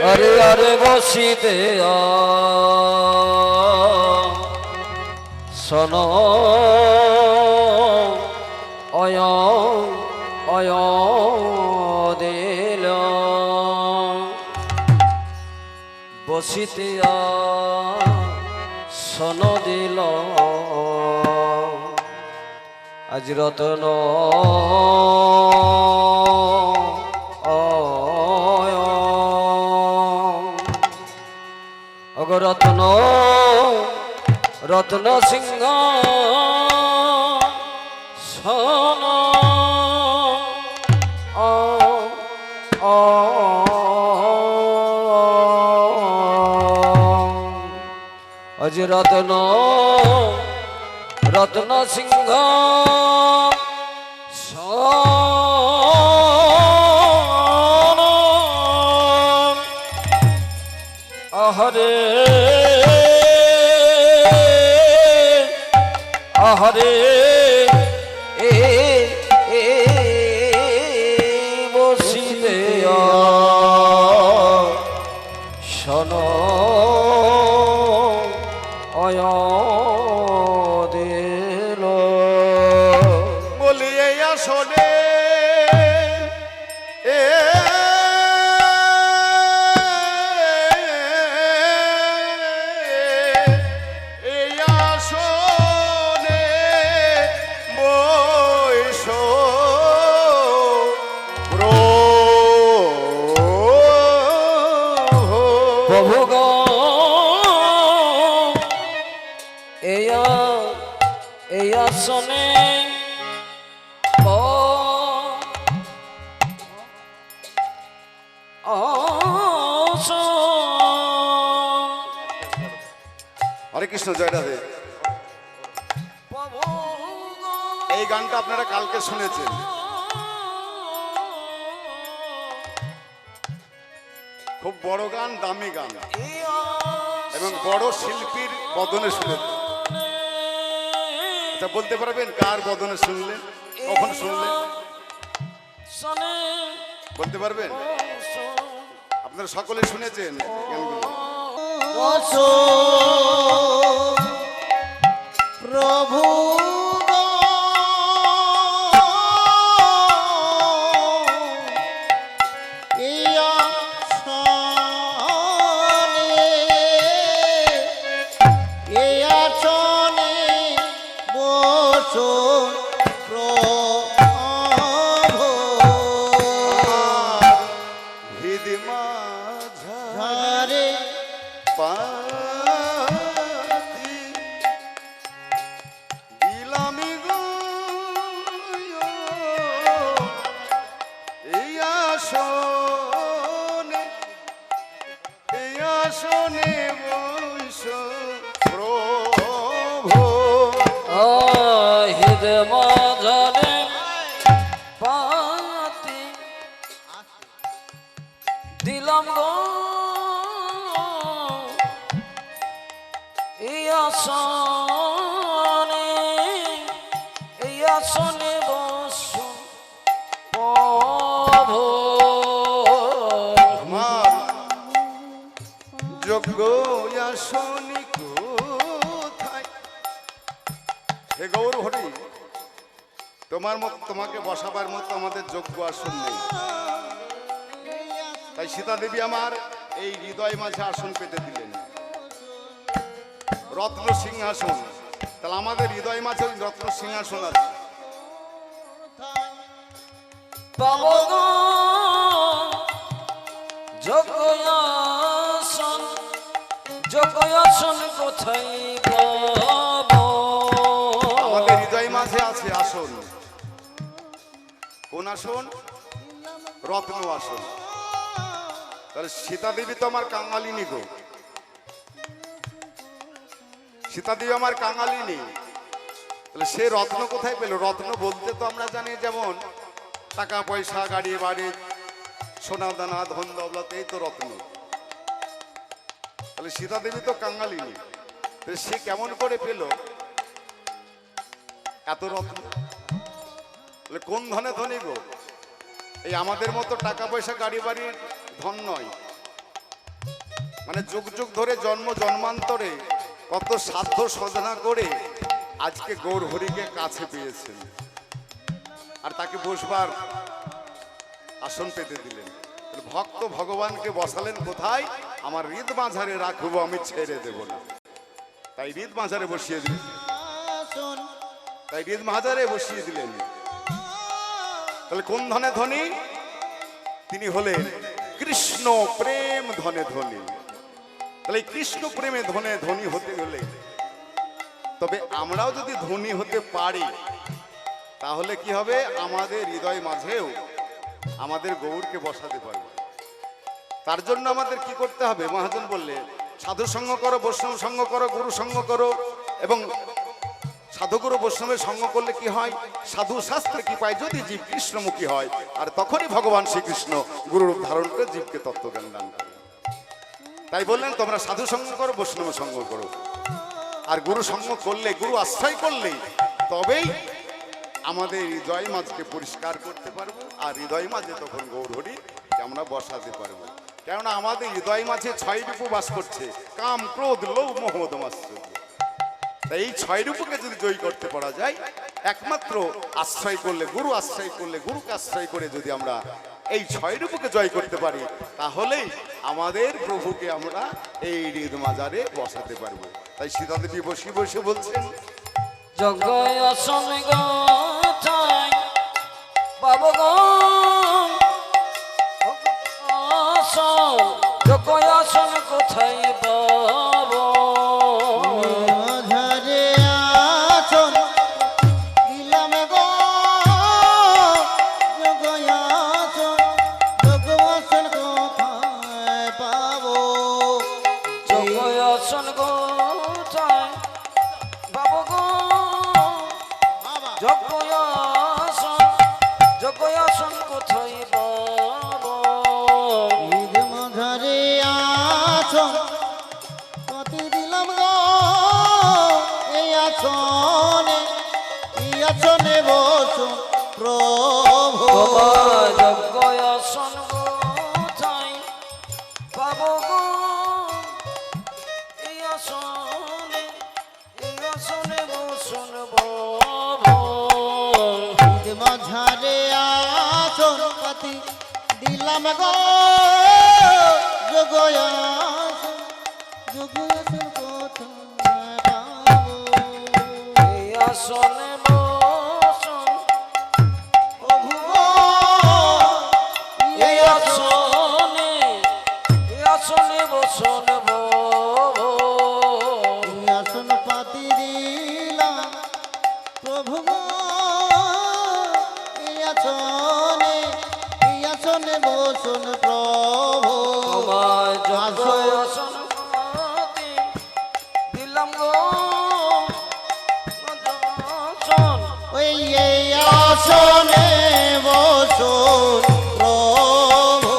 B: আরে আরে বসিতে শোন অয় অয় দিল বসিতে শোন দিল আজ রতন রত্ন রত্ন সিংহ শোন অজ রত্ন রত্ন সিংহ শোন আহরে আহরে বসিতে শোন অয় দিল
A: বলি এই আসনে এই আসনে বৈশ
B: প্রভু গো এই আসনে
A: হরে কৃষ্ণ জয় রাধে। এই গানটা আপনারা কালকে শুনেছেন, খুব বড় গান, দামি গান এবং বড় শিল্পীর বদনে শুনেছেন। আচ্ছা বলতে পারবেন কার বদনে শুনলেন, কখন শুনলেন বলতে পারবেন? আপনারা সকলে শুনেছেন গানগুলো।
C: প্রভু
B: মাঝারে পাতি দিলাম গো এই আসনে বসুন প্রভু
A: আমার যোগ্য আসনি কোথায়? হে গৌর হরি, তোমার মত তোমাকে বসাবার মতো আমাদের যোগ্য আসন নেই। তাই সীতা দেবী আমার এই হৃদয় মাঝে আসন পেতে দিলেন, রত্ন সিংহাসন। তাহলে আমাদের হৃদয় মাঝে ওই রত্ন সিংহাসন আছে।
B: পাবো গো যোগয়াসন, যোগয়াসন কোথায় পাবো?
A: আমাদের হৃদয় মাঝে আছে আসন। কোন আসন? রত্ন আসন। তাহলে সীতা দেবী তো আমার কাঙালিনী গো, সীতা দেবী আমার কাঙালিনী। তাহলে সে রত্ন কোথায় পেল? রত্ন বলতে তো আমরা জানি যেমন টাকা পয়সা, গাড়ি বাড়ি, সোনা দানা, ধন দৌলত, এই তো রত্ন। তাহলে সীতা দেবী তো কাঙালিনী, তাহলে সে কেমন করে পেল এত রত্ন? তাহলে কোন ধনে ধনী গো? এই আমাদের মতো টাকা পয়সা গাড়ি বাড়ির ধন নয়, মানে যুগ যুগ ধরে জন্ম জন্মান্তরে কত সাধ্য সাধনা করে আজকে গৌর হরিকে কাছে পেয়েছেন, আর তাকে বসবার আসন পেতে দিলেন। ভক্ত ভগবানকে বসালেন কোথায়? আমার হৃদ মাঝারে রাখবো, আমি ছেড়ে দেব না। তাই হৃদ মাঝারে বসিয়ে দিলেন, তাই হৃদ মাঝারে বসিয়ে দিলেন। তাহলে কোন ধনে ধনী? তিনি হলেন কৃষ্ণ প্রেম ধনে ধনী। তাহলে এই কৃষ্ণ প্রেমে ধনে ধনী হতে হলে, তবে আমরাও যদি ধনী হতে পারি তাহলে কি হবে? আমাদের হৃদয় মাঝেও আমাদের গৌরকে বসাতে পারবো। তার জন্য আমাদের কি করতে হবে? মহাজন বললে সাধু সঙ্গ করো, বৈষ্ণব সঙ্গ করো, গুরু সঙ্গ করো। এবং সাধুগুরু বৈষ্ণবের সঙ্গ করলে কি হয়? সাধু শাস্ত্রে কি পায়? যদি জীব কৃষ্ণমুখী হয়, আর তখনই ভগবান শ্রীকৃষ্ণ গুরুর ধারণ করে জীবকে তত্ত্বজ্ঞান দান করেন। তাই বললেন তোমরা সাধু সঙ্গ করো, বৈষ্ণব সঙ্গ করো। আর গুরু সঙ্গ করলে, গুরু আশ্রয় করলেই তবেই আমাদের হৃদয় মাঝকে পরিষ্কার করতে পারবো, আর হৃদয় মাঝে তখন গৌর হরি আমরা বসাতে পারবো। কেননা আমাদের হৃদয় মাঝে 6 রূপ বাস করছে: কাম, ক্রোধ, লোভ, মোহ, মদ, মাৎসর্য। তাই এই 6 রূপকে যদি জয় করতে পারা যায়, একমাত্র আশ্রয় করলে, গুরু আশ্রয় করলে, গুরুকে আশ্রয় করে যদি আমরা এই 6 রূপকে জয় করতে পারি, তাহলেই আমাদের প্রভুকে আমরা এই হৃদ মাজারে বসাতে পারবো। তাই সীতা দেবী বসে বসে বলছেন,
B: যোগয়াসন কোথায় পাবো গো? যোগয়াসন কোথায় পাবো?
C: মাঝারে আসন দিলাম গো যোগয়াসন, যোগয়াসন কোথায় পাবো?
B: যোগয়াসন কোথায় পাবো গো?
C: বাবা
B: যোগয়াসন, যোগয়াসন কোথায় পাবো?
C: ঈদ মাঝারে আসন পাতি দিলাম গো, এই আসনে, এই আসনে বসো প্রভু।
B: তোমার যোগয়াসন কোথায় পাবো গো? এই আসনে, এই আসনে বসুন বাবু।
C: ঈদ মাঝারে আসন পাতি দিলাম গো, যোগয়াসন, যোগয়াসন কোথায় পাবো?
B: এই আসনে বসুন
C: প্রভু গো,
B: এই আসনে, এই আসনে বসুন বাবু।
C: এই আসন পাতি দিলাম প্রভু গো, এই আসনে, এই আসনে বসুন প্রভু।
B: তোমার যোগয়াসন পাতি দিলাম গো যোগয়াসন।
C: ওই এই আসনে বসুন প্রভু।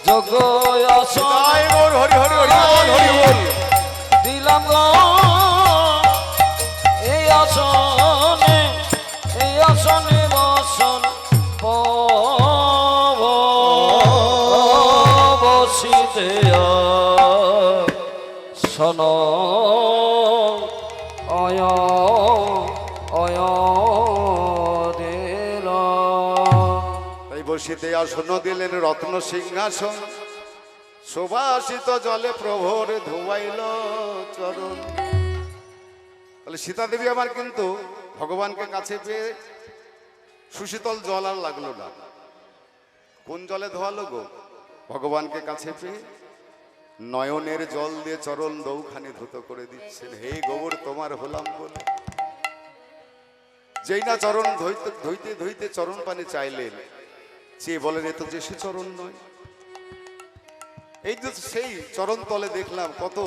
B: যোগয়াসন
A: জয় গৌর হরি, হরি হরি বল, হরি বল।
B: দিলাম গো এই আসনে, এই আসনে বসন বসিতে শোন অয় অয় দিল।
A: তাই বসিতে আসন দিলেন রত্ন সিংহাসন। সুবাসিত জলে প্রভোর ধোয়াইল চরণ। তাহলে সীতা দেবী আমার কিন্তু ভগবানকে কাছে পেয়ে সুশীতল জল আর লাগলো না। কোন জলে ধোয়ালো গো? ভগবানকে কাছে পেয়ে নয়নের জল দিয়ে চরণ দৌখানি ধুত করে দিচ্ছেন। হে গৌর তোমার হলাম বলে। যেই না চরণ ধইতে ধইতে ধইতে চরণ পানে চাইলেন, চেয়ে বলেন এ তো যে সে চরণ নয়। এই যে সেই চরণ তলে দেখলাম কত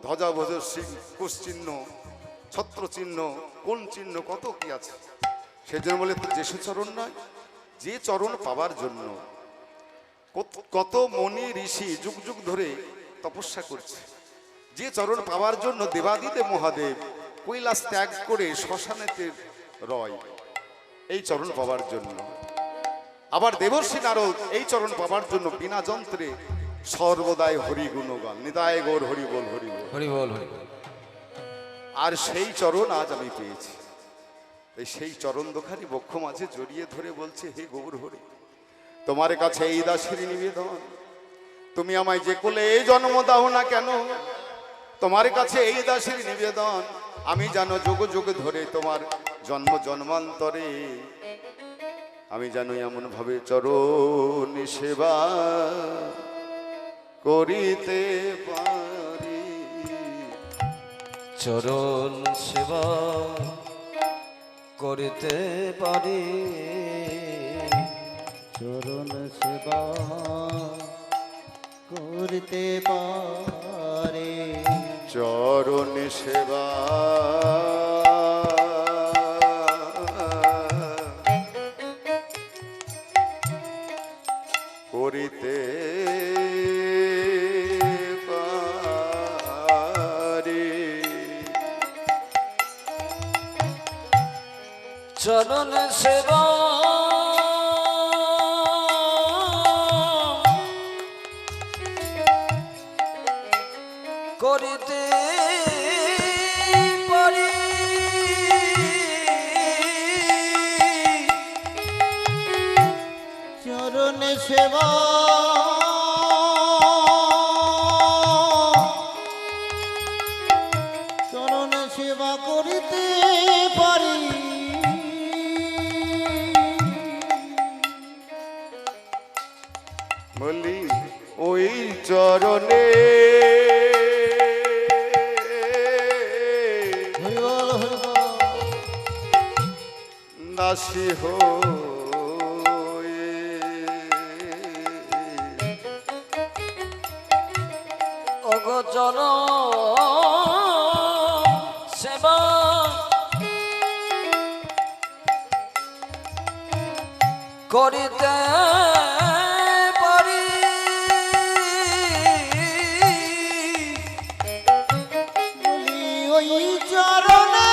A: ধ্বজাভোজ কুশ চিহ্ন, ছত্র চিহ্ন, কোন চিহ্ন, কত কি আছে। সেজন্য বলে তো যে সে চরণ নয়। যে চরণ পাবার জন্য কত মনি ঋষি যুগ যুগ ধরে তপস্যা করছে, যে চরণ পাওয়ার জন্য দেবাদিদেব মহাদেব কৈলাস ত্যাগ করে শ্মশানেতে রয়, এই চরণ পাওয়ার জন্য। আবার দেবর্ষি নারদ এই চরণ পাওয়ার জন্য বিনা যন্ত্রে সর্বদাই হরি গুণগান, নিতাই গৌর হরি বল হরি বল
B: হরি বল হরি বল।
A: আর সেই চরণ আজ আমি পেয়েছি। সেই চরণ দোখানি বক্ষ মাঝে জড়িয়ে ধরে বলছে, হে গৌর হরি, তোমার কাছে এই দাসের নিবেদন, তুমি আমায় যে কোলে এই জন্ম দাও না কেন, তোমার কাছে এই দাসের নিবেদন, আমি জানো যুগ যুগ ধরে তোমার জন্ম জন্মান্তরে আমি জানো এমন ভাবে চরণ সেবা করিতে পারি।
B: চরণ সেবা করিতে পারি,
C: চরণ সেবা করতে পারে।
A: চরণ সেবা করিতে পারি।
B: চরণ সেবা করিতে পারি,
C: চরণ সেবা চরণ সেবা করিতে পারি।
A: বলি ওই চরণে
C: হরিবল হরিবল
A: দাসী হয়ে
B: অগচর সেবা করিতে পারি,
C: বলি ওই চরণে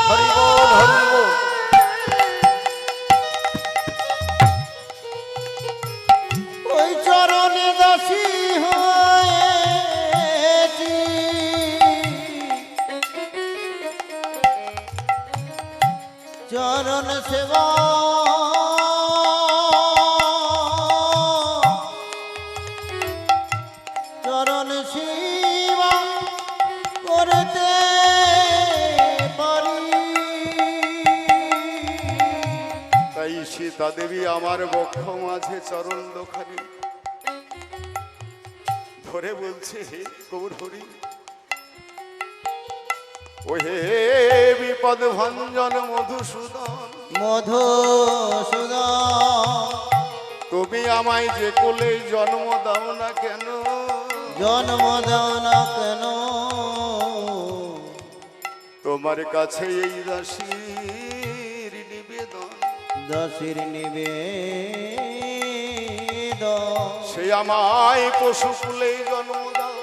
B: হরি বল হরি বল।
C: ওই চরণে দাসী হয়েছি। চরণ সেবা চরণ সেবা করতে পারি।
A: তাই সীতা দেবী আমার বক্ষ মাঝে চরণ দোখানি ধরে বলছে, হে গৌর হরি, ও হে বিপদ ভঞ্জন মধুসূদন,
C: মধুসূদন
A: তুমি আমায় যে কোলে জন্ম দাও না কেন,
C: জন্ম দাও না কেন,
A: তোমার কাছে এই দাসীর নিবেদন,
C: দাসীর নিবেদন।
A: সে আমায় পশু কুলে জন্ম দাও,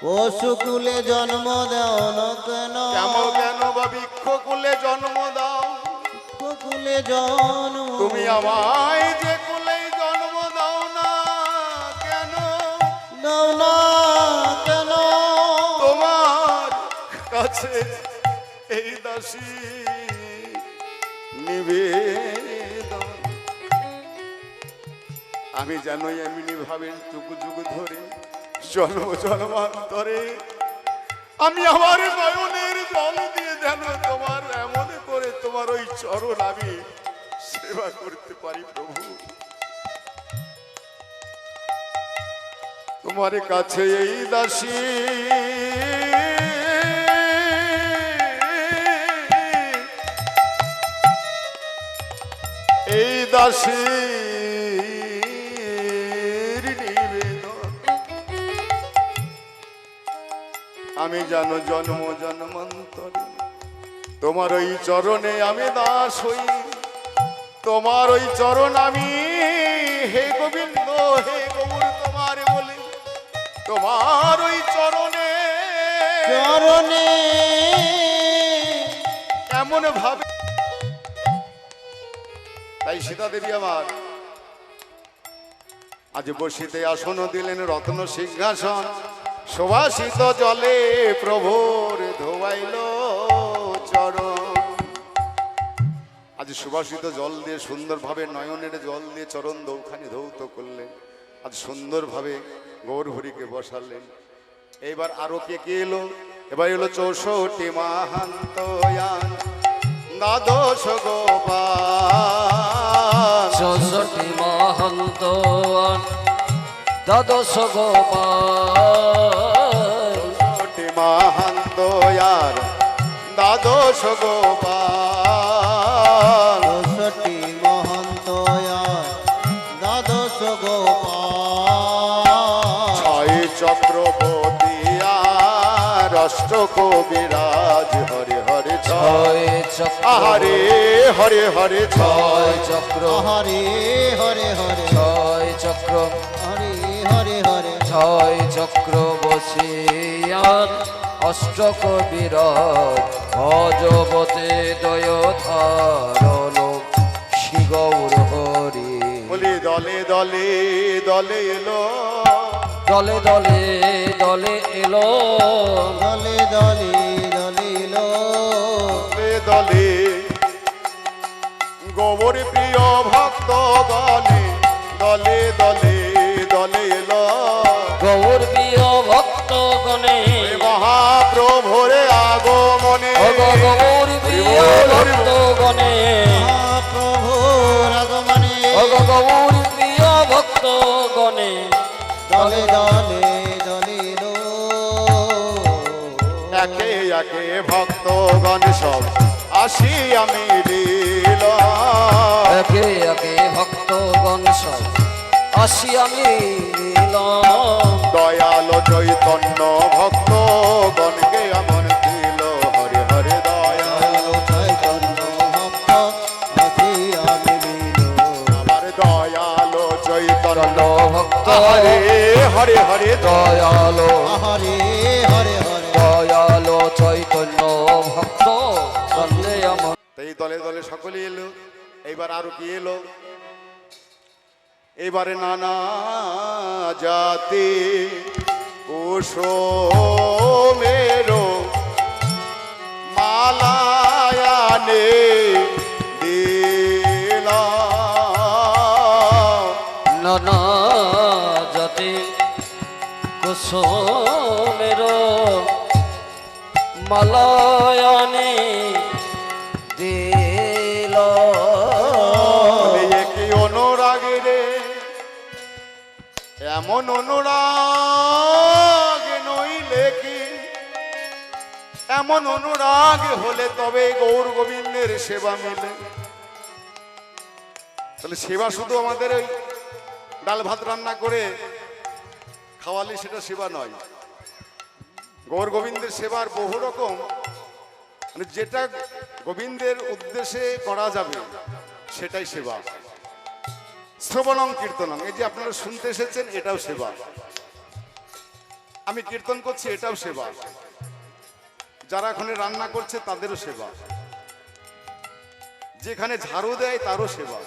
C: পশুকুলে জন্ম দাও না কেন,
A: কেমন কেন বা বৃক্ষ কুলে জন্ম দাও,
C: পশুকুলে জন্ম
A: তুমি আমায় যে কুলে জন্ম দাও না কেন,
C: দাও না কেন,
A: তোমার কাছে এই দাসী নিবেদন। আমি যেন এমনি ভাবে যুগ যুগ ধরে জন্ম জন্মান্তরে আমি আমার নয়নের জল দিয়ে যেন তোমার এমন করে তোমার ওই চরণ আমি সেবা করতে পারি প্রভু। তোমার কাছে এই দাসী এই দাসীর নিবেদন আমি জানো জন্ম জন্মান্তরে তোমার ওই চরণে আমি দাস হই। তোমার ওই চরণ আমি হে গোবিন্দ হে গৌর তোমার বলি তোমার ওই চরণে
C: চরণে
A: এমন ভাবে। তাই সীতা দেবী আমার আজ বসিতে আসন দিলেন রত্ন সিংহাসন সুবাসিত জলে প্রভুর ধোয়াইল চরণ। আজ সুবাসিত জল দিয়ে সুন্দরভাবে নয়নের জল দিয়ে চরণ দৌখানি ধৌত করলেন। আজ সুন্দরভাবে গৌরহরিকে বসালেন। এইবার আরো কে কে এলো? এবার এলো 64 মাহান্তয়ান দ্বাদশ গোপাল।
B: 64 মহন্ত দ্বাদশ গোপাল।
A: 64 মাহান্তয়ার দ্বাদশ গোপাল।
C: 64 মহন্ত দ্বাদশ গোপাল।
A: 6 চক্রবর্তী আর অষ্ট কবিরাজ হরে হরে
B: 6 চক্র
A: হরে হরে হরে
B: 6 চক্র
C: হরে হরে হরে
B: 6 চক্র
C: হরে হরে হরে
B: 6 চক্র বসিয়ান অষ্টকবিরাজ ভজবতে দয় ধারণ শ্রী গৌর হরি।
A: বলি দলে দলে দলে এলো
B: দলে দলে দলে এলো
C: দলে দলে দলে লো
A: দলে দলে গৌর প্রিয় ভক্ত গণে দলে দলে দলে এলো
B: গৌর প্রিয় ভক্ত গণে
A: মহাপ্রভুরে আগমনে
B: গৌর প্রিয় ভক্ত গণে
C: মহাপ্রভুর আগমনে
B: গৌর প্রিয় ভক্ত গণে
C: দলে দলে দলে লো
A: একে একে ভক্তগণ সব আসিয়া মিলিল
B: একে একে ভক্তগণ সব আসিয়া মিলিলাম।
A: দয়াল চৈতন্য ভক্তগণকে এমন দিল হরে হরে দয়াল
C: চৈতন্য ভক্ত আসিয়া মিলিল
A: আমার দয়াল চৈতন্য
B: ভক্ত
A: হরে হরে হরে
B: দয়াল
C: হরে হরে হরে
B: দয়াল চৈতন্য ভক্ত বন্দে আমার।
A: এই দলে দলে সকলে এলো। এইবার আরো কি এলো? এবারে নানা জাতি কুসুমেরো মালায়ানে দিলা
B: নানা জাতি কুসুমের মালায়ানে দিল।
A: কি অনুরাগে রে এমন অনুরাগ নইলে কি এমন অনুরাগ হলে তবে গৌর গোবিন্দের সেবা মিলে। তাহলে সেবা শুধু আমাদের ওই ডাল ভাত রান্না করে খাওয়ালে সেটা সেবা নয়। গৌর গোবিন্দের সেবার বহু রকম, মানে যেটা গোবিন্দের উদ্দেশ্যে করা যাবে সেটাই সেবা। শ্রবণং কীর্তনং, এই যে আপনারা শুনতে এসেছেন এটাও সেবা। আমি কীর্তন করছি এটাও সেবা। যারা এখানে রান্না করছে তাদেরও সেবা। যেখানে ঝাড়ু দেয় তারও সেবা।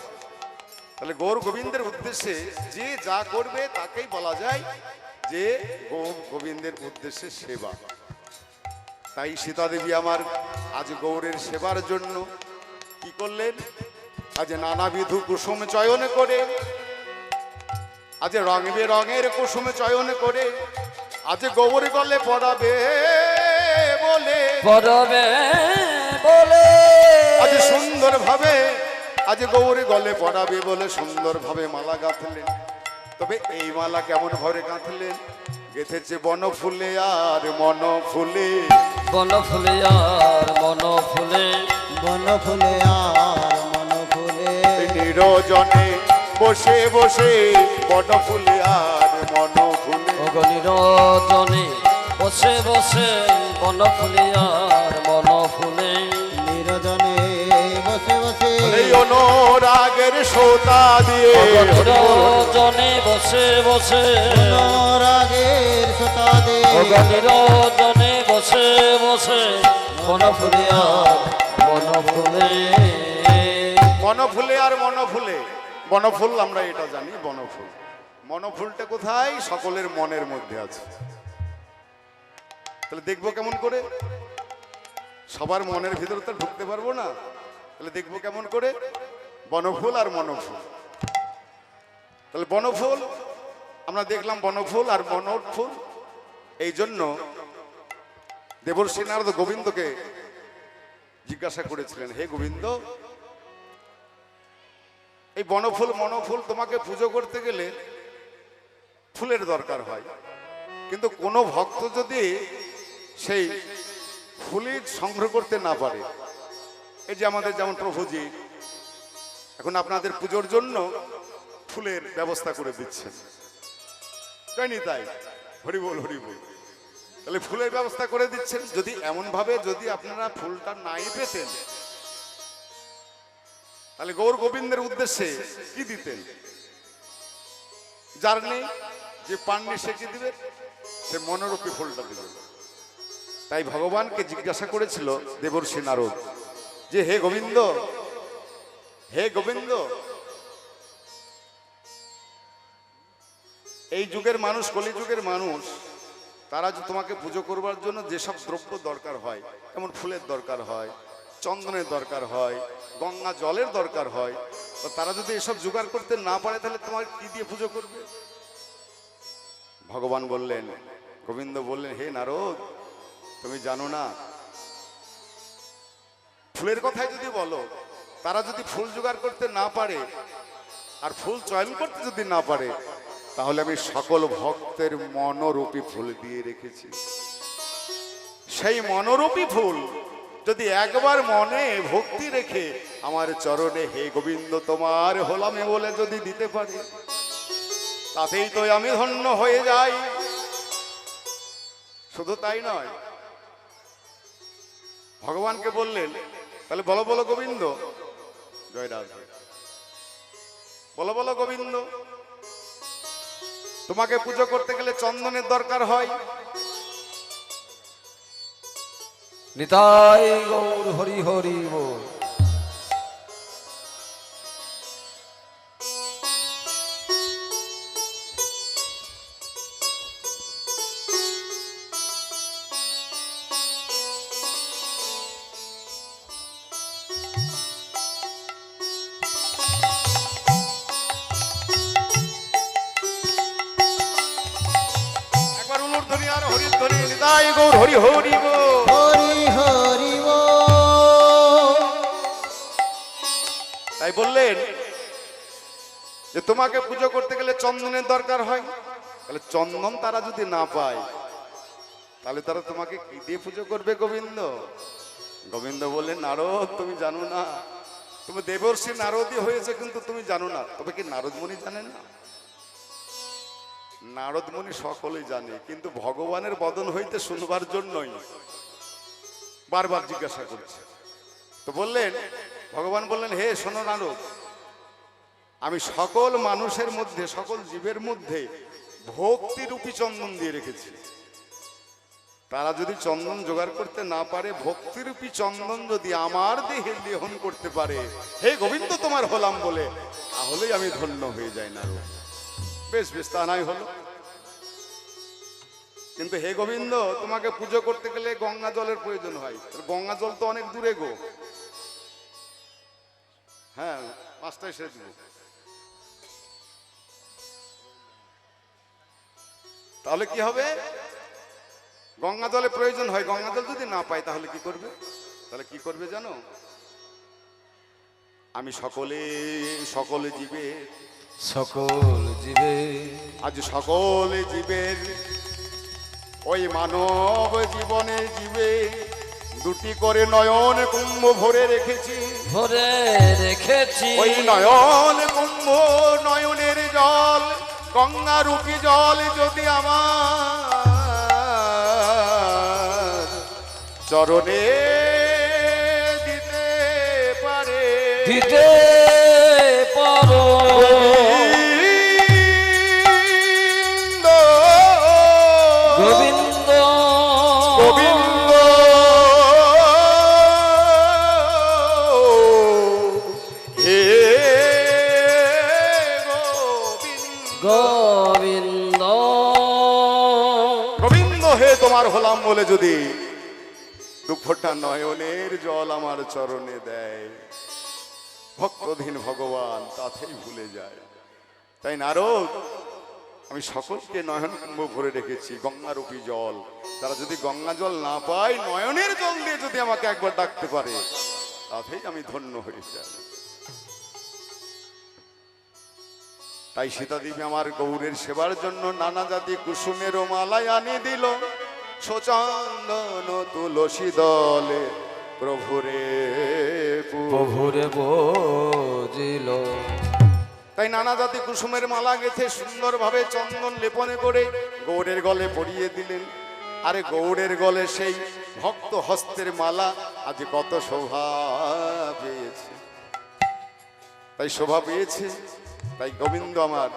A: তাহলে গৌর গোবিন্দের উদ্দেশ্যে যে যা করবে তাকেই বলা যায় যে গৌর গোবিন্দের উদ্দেশ্যে সেবা। তাই সীতা দেবী আমার আজ গৌরের সেবার জন্য কি করলেন? আজ নানাবিধ কুসুম চয়ন করে আজ রং বেরঙের কুসুমে চয়ন করে আজ গৌরী গলে পড়াবে বলে
B: পরবে বলে
A: আজ সুন্দর ভাবে আজ গৌরী গলে পড়াবে বলে সুন্দর ভাবে মালা গাঁথলেন। তবে এই মালা কেমন ভরে গাঁথলেন? গেথেছে বন ফুলে আর মন ফুলে,
B: বন ফুলে আর মন ফুলে,
C: বন ফুলে আর মন ফুলে,
A: নিরজনে বসে বসে বন ফুলে আর মন ফুলে।
B: নিরজনে বসে বসে বন ফুলে আর মন ফুলে,
C: নিরজনে বসে বসে
A: এই অনুরাগের সোতা দিয়ে
B: নিরজনে বসে বসে,
C: অনুরাগের সুতা দে,
B: নিরজনে বসে বসে বন ফুলে আর মন ফুলে।
A: বনফুলে আর মনফুলে, বনফুল আমরা এটা জানি বনফুল। মনফুলটা কোথায়? সকলের মনের মধ্যে আছে। তাহলে দেখবো কেমন করে? সবার মনের ভিতরে তো ঢুকতে পারবো না, তাহলে দেখবো কেমন করে? বনফুল আর মনফুল। তাহলে বনফুল আমরা দেখলাম, বনফুল আর মনফুল। এই জন্য দেবর্ষি নারদ গোবিন্দকে জিজ্ঞাসা করেছিলেন, হে গোবিন্দ, এই বনফুল মনফুল তোমাকে পুজো করতে গেলে ফুলের দরকার হয়, কিন্তু কোনো ভক্ত যদি সেই ফুলই সংগ্রহ করতে না পারে, এই যে আমাদের যেমন প্রভুজি এখন আপনাদের পুজোর জন্য ফুলের ব্যবস্থা করে দিচ্ছেন, তাই নি? তাই হরি বল হরি বল। তাহলে ফুলের ব্যবস্থা করে দিচ্ছেন, যদি এমন ভাবে যদি আপনারা ফুলটা নাই পেতেন তাহলে গৌর গোবিন্দের উদ্দেশ্যে কি দিতেন? যার নেই, যে পাননি সে কি দিবে? সে মনোরূপী ফুলটা দিবে। তাই ভগবানকে জিজ্ঞাসা করেছিল দেবর্ষি নারদ যে, হে গোবিন্দ, হে গোবিন্দ, এই যুগের মানুষ, কলিযুগের মানুষ, তারা যে তোমাকে পুজো করবার জন্য যেসব দ্রব্য দরকার হয়, যেমন ফুলের দরকার হয়, চন্দনের দরকার হয়, গঙ্গা জলের দরকার হয়, তো তারা যদি এসব জোগাড় করতে না পারে তাহলে তোমার কি দিয়ে পুজো করবে? ভগবান বললেন, গোবিন্দ বললেন, হে নারদ, তুমি জানো না, ফুলের কথাই যদি বলো, তারা যদি ফুল জোগাড় করতে না পারে আর ফুল চয়ন করতে যদি না পারে, তাহলে আমি সকল ভক্তের মনোরূপী ফুল দিয়ে রেখেছি। সেই মনোরূপী ফুল যদি একবার মনে ভক্তি রেখে আমার চরণে, হে গোবিন্দ তোমার হলামে বলে যদি দিতে পারি, তাতেই তো আমি ধন্য হয়ে যাই। শুধু তাই নয়, ভগবানকে বললেন, তাহলে বলো বলো গোবিন্দ, জয় রাধে, বলো বলো গোবিন্দ, তোমাকে পুজো করতে গেলে চন্দনের দরকার হয়।
B: নিতাই গৌর হরি হরি বল।
A: একবার উলুর ধ্বনি আর হরির ধ্বনি, নিতাই গৌর হরি হরি বল।
C: হরি হরি বল।
A: তাই বললেন যে তোমাকে পুজো করতে গেলে চন্দনের দরকার হয়, তাহলে চন্দন তারা যদি না পায় তাহলে তারা তোমাকে কি দিয়ে পুজো করবে গোবিন্দ? গোবিন্দ বললেন, নারদ, তুমি জানো না, তুমি দেবর্ষি নারদই হয়েছে কিন্তু তুমি জানো না। তবে কি নারদমণি জানেন না? নারদমণি সকলেই জানে, কিন্তু ভগবানের বদন হইতে শুনবার জন্যই বারবার জিজ্ঞাসা করছে। তো বললেন, ভগবান বললেন, হে শোনো নারদ, আমি সকল মানুষের মধ্যে, সকল জীবের মধ্যে ভক্তিরূপী চন্দন দিয়ে রেখেছি। তারা যদি চন্দন জোগাড় করতে না পারে, ভক্তিরূপী চন্দন যদি আমার দেহে লেহন করতে পারে, হে গোবিন্দ তোমার হলাম বলে, তাহলেই আমি ধন্য হয়ে যাই নারদ। বেশ বেশ, তা নাই হলো, কিন্তু হে গোবিন্দ, তোমাকে পুজো করতে গেলে গঙ্গা জলের প্রয়োজন হয়। গঙ্গা জল তো অনেক দূরে গো। হ্যাঁ, 5টায় সেরে দেব। তাহলে কি হবে? গঙ্গা জলের প্রয়োজন হয়, গঙ্গা জল যদি না পাই তাহলে কি করবে? তাহলে কি করবে জানো? আমি সকলে জীবের,
B: সকল জীবে
A: আজ সকলে জীবের ওই মানব জীবনে জীবে দুটি করে নয়ন কুম্ভ ভরে রেখেছি।
B: ভরে রেখেছি
A: ওই নয়ন কুম্ভ নয়নের জল গঙ্গা রূপী জল যদি আমার চরণে দিতে পারে,
B: দিতে পারো গোবিন্দ
A: গোবিন্দ হে
B: গোবিন্দ
A: গোবিন্দ হে তোমার হলাম বলে যদি দুঃখটা নয়নের জল আমার চরণে দেয়, ভক্তধীন ভগবান তাতেই ভুলে যায়। তাই নারদ, আমি সকলকে নয়ন কুম্ভ ভরে রেখেছি গঙ্গারূপী জল। তারা যদি গঙ্গা জল না পায়, নয়নের জল দিয়ে যদি আমাকে একবার ডাকতে পারে, তাতেই আমি ধন্য হয়ে যাই। তাই সীতাদেবী আমার গৌরের সেবার জন্য নানা জাতি কুসুমের মালায় আনি দিল, সচন্দন তুলসী দলে প্রভুরে
B: প্রভুরে বজিল।
A: তাই নানা জাতি কুসুমের মালা গেথে সুন্দরভাবে চন্দন লেপনে করে গৌরের গলে পরিয়ে দিলেন। আরে গৌরের গলে সেই ভক্ত হস্তের মালা আজ কত শোভা পেয়েছে। তাই শোভা পেয়েছে, তাই গোবিন্দ আমার,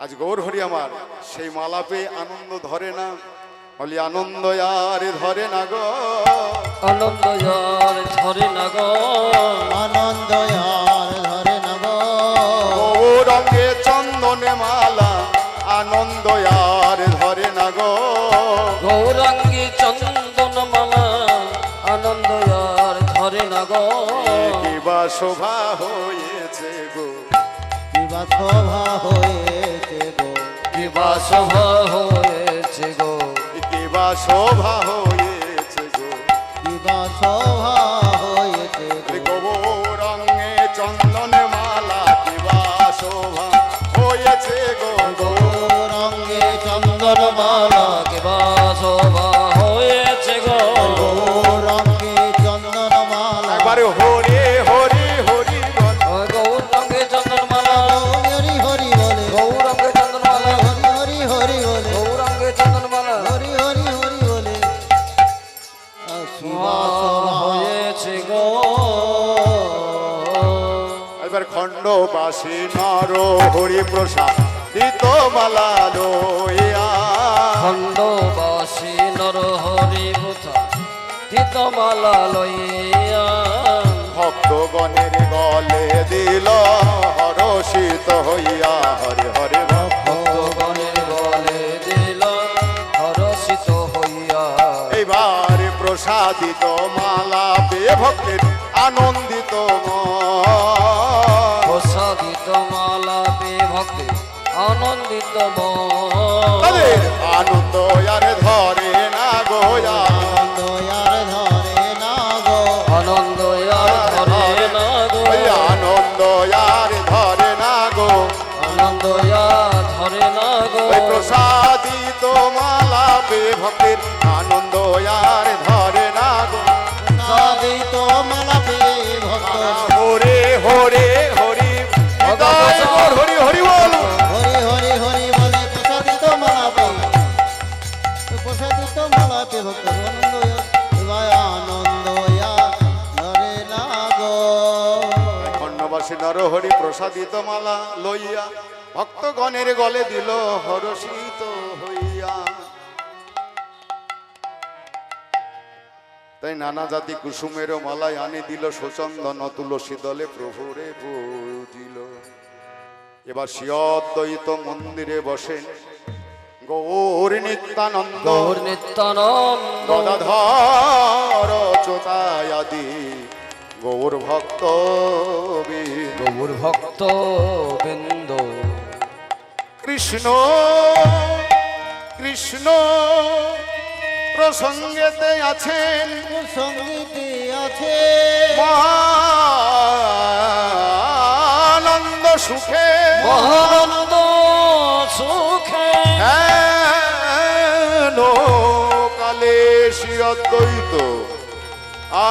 A: আজ গৌর হরি আমার সেই মালা পেয়ে আনন্দ ধরে না, বলি আনন্দ আর ধরে না গো,
B: আনন্দ আর ধরে না গো,
C: আনন্দ আর ধরে না গো।
A: গৌরঙ্গে চন্দনে মালা আনন্দ আর ধরে না গো,
B: গৌরাঙ্গী চন্দন মালা আনন্দ আর ধরে না গো।
A: কিবা শোভা হয়েছে গো,
C: কিবা শোভা হয়েছে গো,
B: কিবা শোভা হয়েছে গো,
A: কিবা শোভা হয়েছে গো,
C: কিবা শোভা হয়েছে গো।
A: গৌরঙ্গে চন্দনে মালা কিবা শোভা হয়েছে গো,
C: গৌরঙ্গে চন্দন মালা,
B: কিবা শোভা হয়েছে গো,
C: গৌরঙ্গে চন্দন মালা।
A: একবারে হরি হরি হরি বল,
B: গৌরাঙ্গে চন্দন মালা,
C: হরি হরি বলে,
B: গৌরাঙ্গে চন্দন মালা,
C: হরি হরি হরি বলে,
B: গৌরাঙ্গে চন্দন মালা
C: হরি হরি হরি বলে। কিবা শোভা
B: হয়েছে গো।
A: এবার খণ্ডবাসী নর হরি প্রসাদ দিত মালা লইয়া,
B: খণ্ডবাসী নর হরি বুথা তিতমালা লইয়া,
A: ভক্তগণের গলে দিল হরষিত হইয়া, হরে হরে ভক্ত
B: ভক্তগণের বলে দিল হরষিত হইয়া।
A: এইবার প্রসাদিত মালা পেয়ে ভক্তের আনন্দিত মন।
B: প্রসাদিত মালা পে ভক্তি আনন্দিত
A: তাদের
B: মন।
A: আনন্দ আর ধরে না গোয়া,
C: আনন্দ আর ধরে না গো,
B: আনন্দ আর ধরে না গো,
A: ওই আনন্দ আর ধরে না গো,
B: আনন্দ আর ধরে না গো।
A: ওই প্রসাদিত মালা পেয়ে ভক্তের আনন্দ আর ধরে না গো।
C: সাদিত মালা পেয়ে ভক্ত,
A: হরে হরে হরি হৃদয় মোর হরি হরি বল,
C: হরি হরি হরি বলে প্রসাদিত মালা পেয়ে, প্রসাদিত মালা পেয়ে ভক্ত আনন্দ, এবার আনন্দ ধরে না গো।
A: খণ্ডবাসী নর হরি প্রসাদিত মালা লইয়া ভক্তগণের গলে দিল হরষিত হইয়া। তাই নানা জাতি কুসুমের মালায় আনি দিল সচন্দন তুলসী দলে প্রভুরে বুঝিল। এবার শিয়দ্বৈত মন্দিরে বসেন গৌর নিত্যানন্দ,
B: গৌর নিত্যানন্দ,
A: গদাধর চোতায়াদি গৌর ভক্ত
B: গৌর ভক্ত বৃন্দ,
A: কৃষ্ণ কৃষ্ণ প্রসঙ্গেতে আছেন
C: সঙ্গীতে আছে
A: মহানন্দ সুখে
B: মহানন্দ সুখে
A: হেন কালে শ্রী অদ্বৈত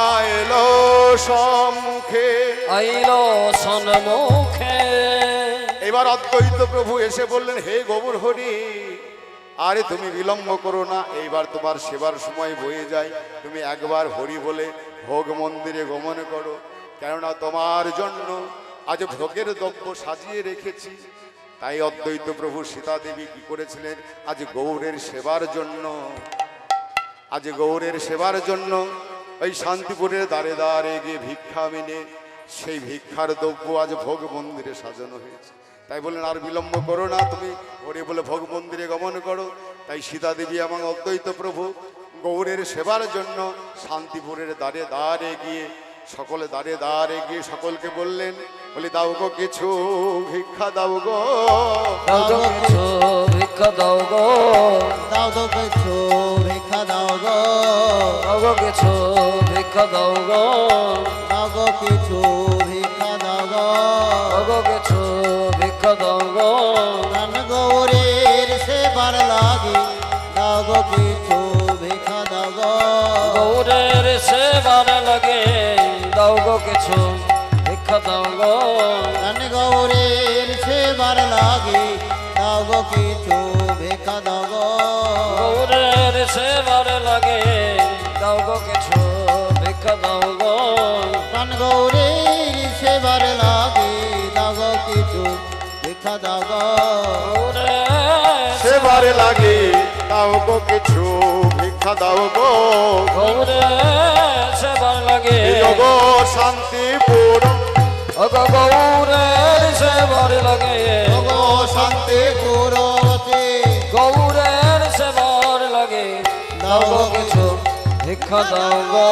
A: আইলো সম্মুখে।
B: আইল সন্মুখে।
A: এবার অদ্বৈত প্রভু এসে বললেন, হে গৌর হরি, আরে তুমি বিলম্ব করো না, এইবার তোমার সেবার সময় বয়ে যায়, তুমি একবার হরি বলে ভোগ মন্দিরে গমন করো, কেননা তোমার জন্য আজ ভোগের দ্রব্য সাজিয়ে রেখেছি। তাই অদ্বৈত প্রভু সীতা দেবী কি করেছিলেন, আজ গৌরের সেবার জন্য, আজ গৌরের সেবার জন্য ওই শান্তিপুরের দ্বারে দ্বারে গিয়ে ভিক্ষা মেনে সেই ভিক্ষার দ্রব্য আজ ভোগ মন্দিরে সাজানো হয়েছে। তাই বললেন আর বিলম্ব করো না, তুমি হরি বলে ভোগ মন্দিরে গমন করো। তাই সীতা দেবী এবং অদ্বৈত প্রভু গৌরের সেবার জন্য শান্তিপুরের দ্বারে দ্বারে গিয়ে, সকলে দ্বারে দ্বারে গিয়ে সকলকে বললেন, বলি দাও গো কিছু ভিক্ষা দাও গো,
B: দাও গো কিছু ভিক্ষা দাও গো,
C: দাও তো কিছু ভিক্ষা দাও গো,
B: দাও গো কিছু ভিক্ষা দাও গো,
C: দাও গো কিছু ভিক্ষা দাও গো,
B: দাও গো কিছু ভিক্ষা দাও গো,
C: প্রাণ গৌরের সেবার লাগি দাও গো কিছু ভিক্ষা দাও গো,
B: গৌরের সেবার লাগে দাও গো কিছু ভিক্ষা দাও গো,
C: প্রাণ গৌরের সেবার লাগি দাও গো কিছু ভিক্ষা দাও গো,
B: গৌরের সেবার লাগে দাও গো কিছু ভিক্ষা দাও গো,
C: প্রাণ গৌরের সেবার লাগি দাও গো কিছু ভিক্ষা দাও গো,
B: গৌরের
A: সেবারে লাগে দাও গো কিছু ভিক্ষা দাও গো,
B: গৌরের সেবার লাগে
A: গো শান্তিপুর
B: ওগো গৌরের সেবার লাগে,
C: গো শান্তিপুর আছে
B: গৌরের সেবার লাগে দাও গো কিছু ভিক্ষা দাও গো।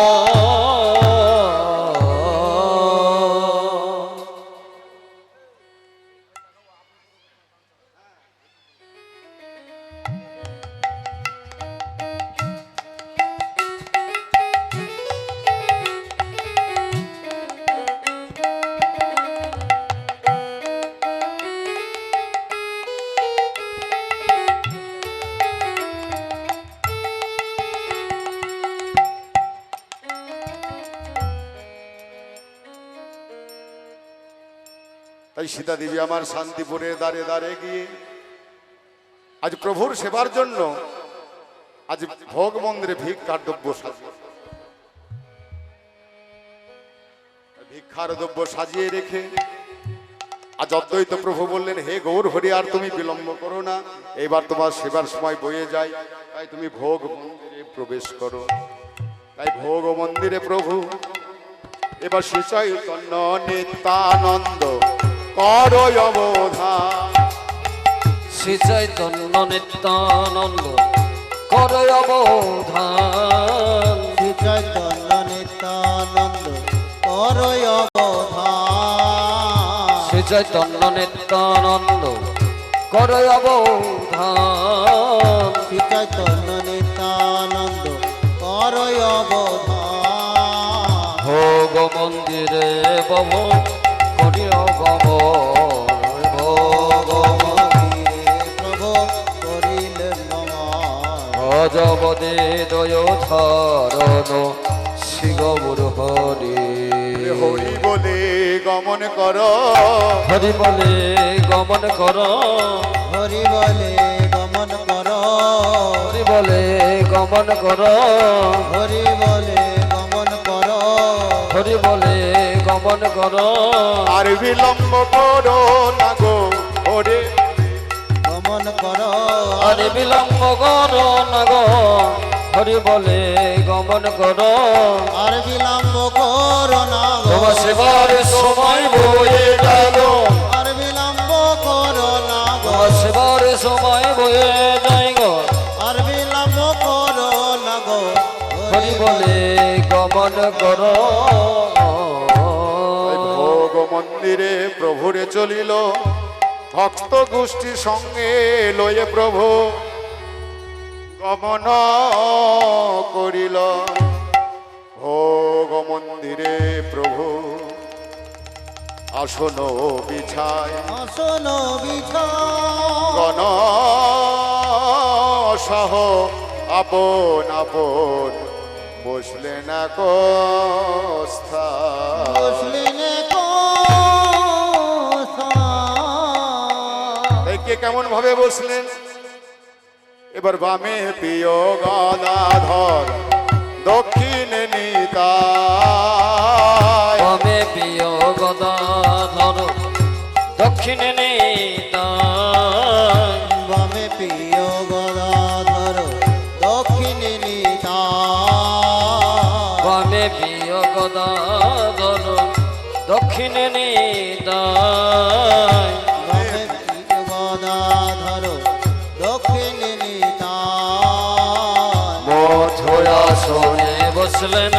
A: তাই সীতা দেবী আমার শান্তিপুরের দ্বারে দ্বারে গিয়ে আজ প্রভুর সেবার জন্য আজ ভোগ মন্দিরে ভিক্ষার দ্রব্য সাজিয়ে, ভিক্ষার দ্রব্য সাজিয়ে রেখে আজ অদ্বৈত প্রভু বললেন, হে গৌর হরি, আর তুমি বিলম্ব করো না, এবার তোমার সেবার সময় বয়ে যায়, তাই তুমি ভোগ মন্দিরে প্রবেশ করো। তাই ভোগ মন্দিরে প্রভু এবার শ্রী চৈতন্য নিত্যানন্দ কর অবধান,
B: শ্রী চৈতন্য নিত্যানন্দ কর অবধান,
C: শ্রী চৈতন্য নিত্যানন্দ করয় অবধান,
B: শ্রী চৈতন্য নিত্যানন্দ কর অবধান,
C: শ্রী চৈতন্য নিত্যানন্দ করয় অবধান,
B: ভোগ মন্দিরে বব করিও গমন, ভোগ
C: মন্দিরে প্রভু করিলেন নমঃ,
B: ভজবদে দয় ধরণ শ্রী গৌর হরি,
A: হরি বলে গমন কর,
B: হরি বলে গমন কর,
C: হরি বলে গমন কর,
B: হরি বলে গমন কর,
C: হরি বলে গমন কর,
B: হরি বলে গমন কর,
A: আর বিলম্ব করো না গো ওরে,
C: গমন কর,
B: আরে বিলম্ব কর না গো, হরি বলে গমন কর,
C: আর বিলম্ব কর না গো,
B: তোমার সেবার সময় বয়ে গেল,
C: আর বিলম্ব কর না গো,
B: তোমার সেবার সময় বয়ে যাই গো,
C: আর বিলম্ব কর না গো,
B: হরি বলে গমন কর।
A: ওই ভোগ মন্দিরে প্রভুরে চলিল ভক্ত গোষ্ঠী সঙ্গে লয়ে প্রভু গমন করিল ভোগ মন্দিরে প্রভু আসন বিছায়
C: আসন বিছায়
A: গণ সহ আপন আপন বসলেন কোস্থায়
C: বসলেন কোথায়?
A: কে কেমন ভাবে বসলেন? এবার বামে প্রিয় গদাধর দক্ষিণে নিতাই
B: বামে প্রিয় গদাধর দক্ষিণে নিতাই
C: বামে প্রিয় গদাধর দক্ষিণে নিতাই
B: বামে প্রিয় গদাধর দক্ষিণে নিতাই
C: বামে প্রিয় গদাধর দক্ষিণে নিতাই
B: মধুরাসনে বসলেন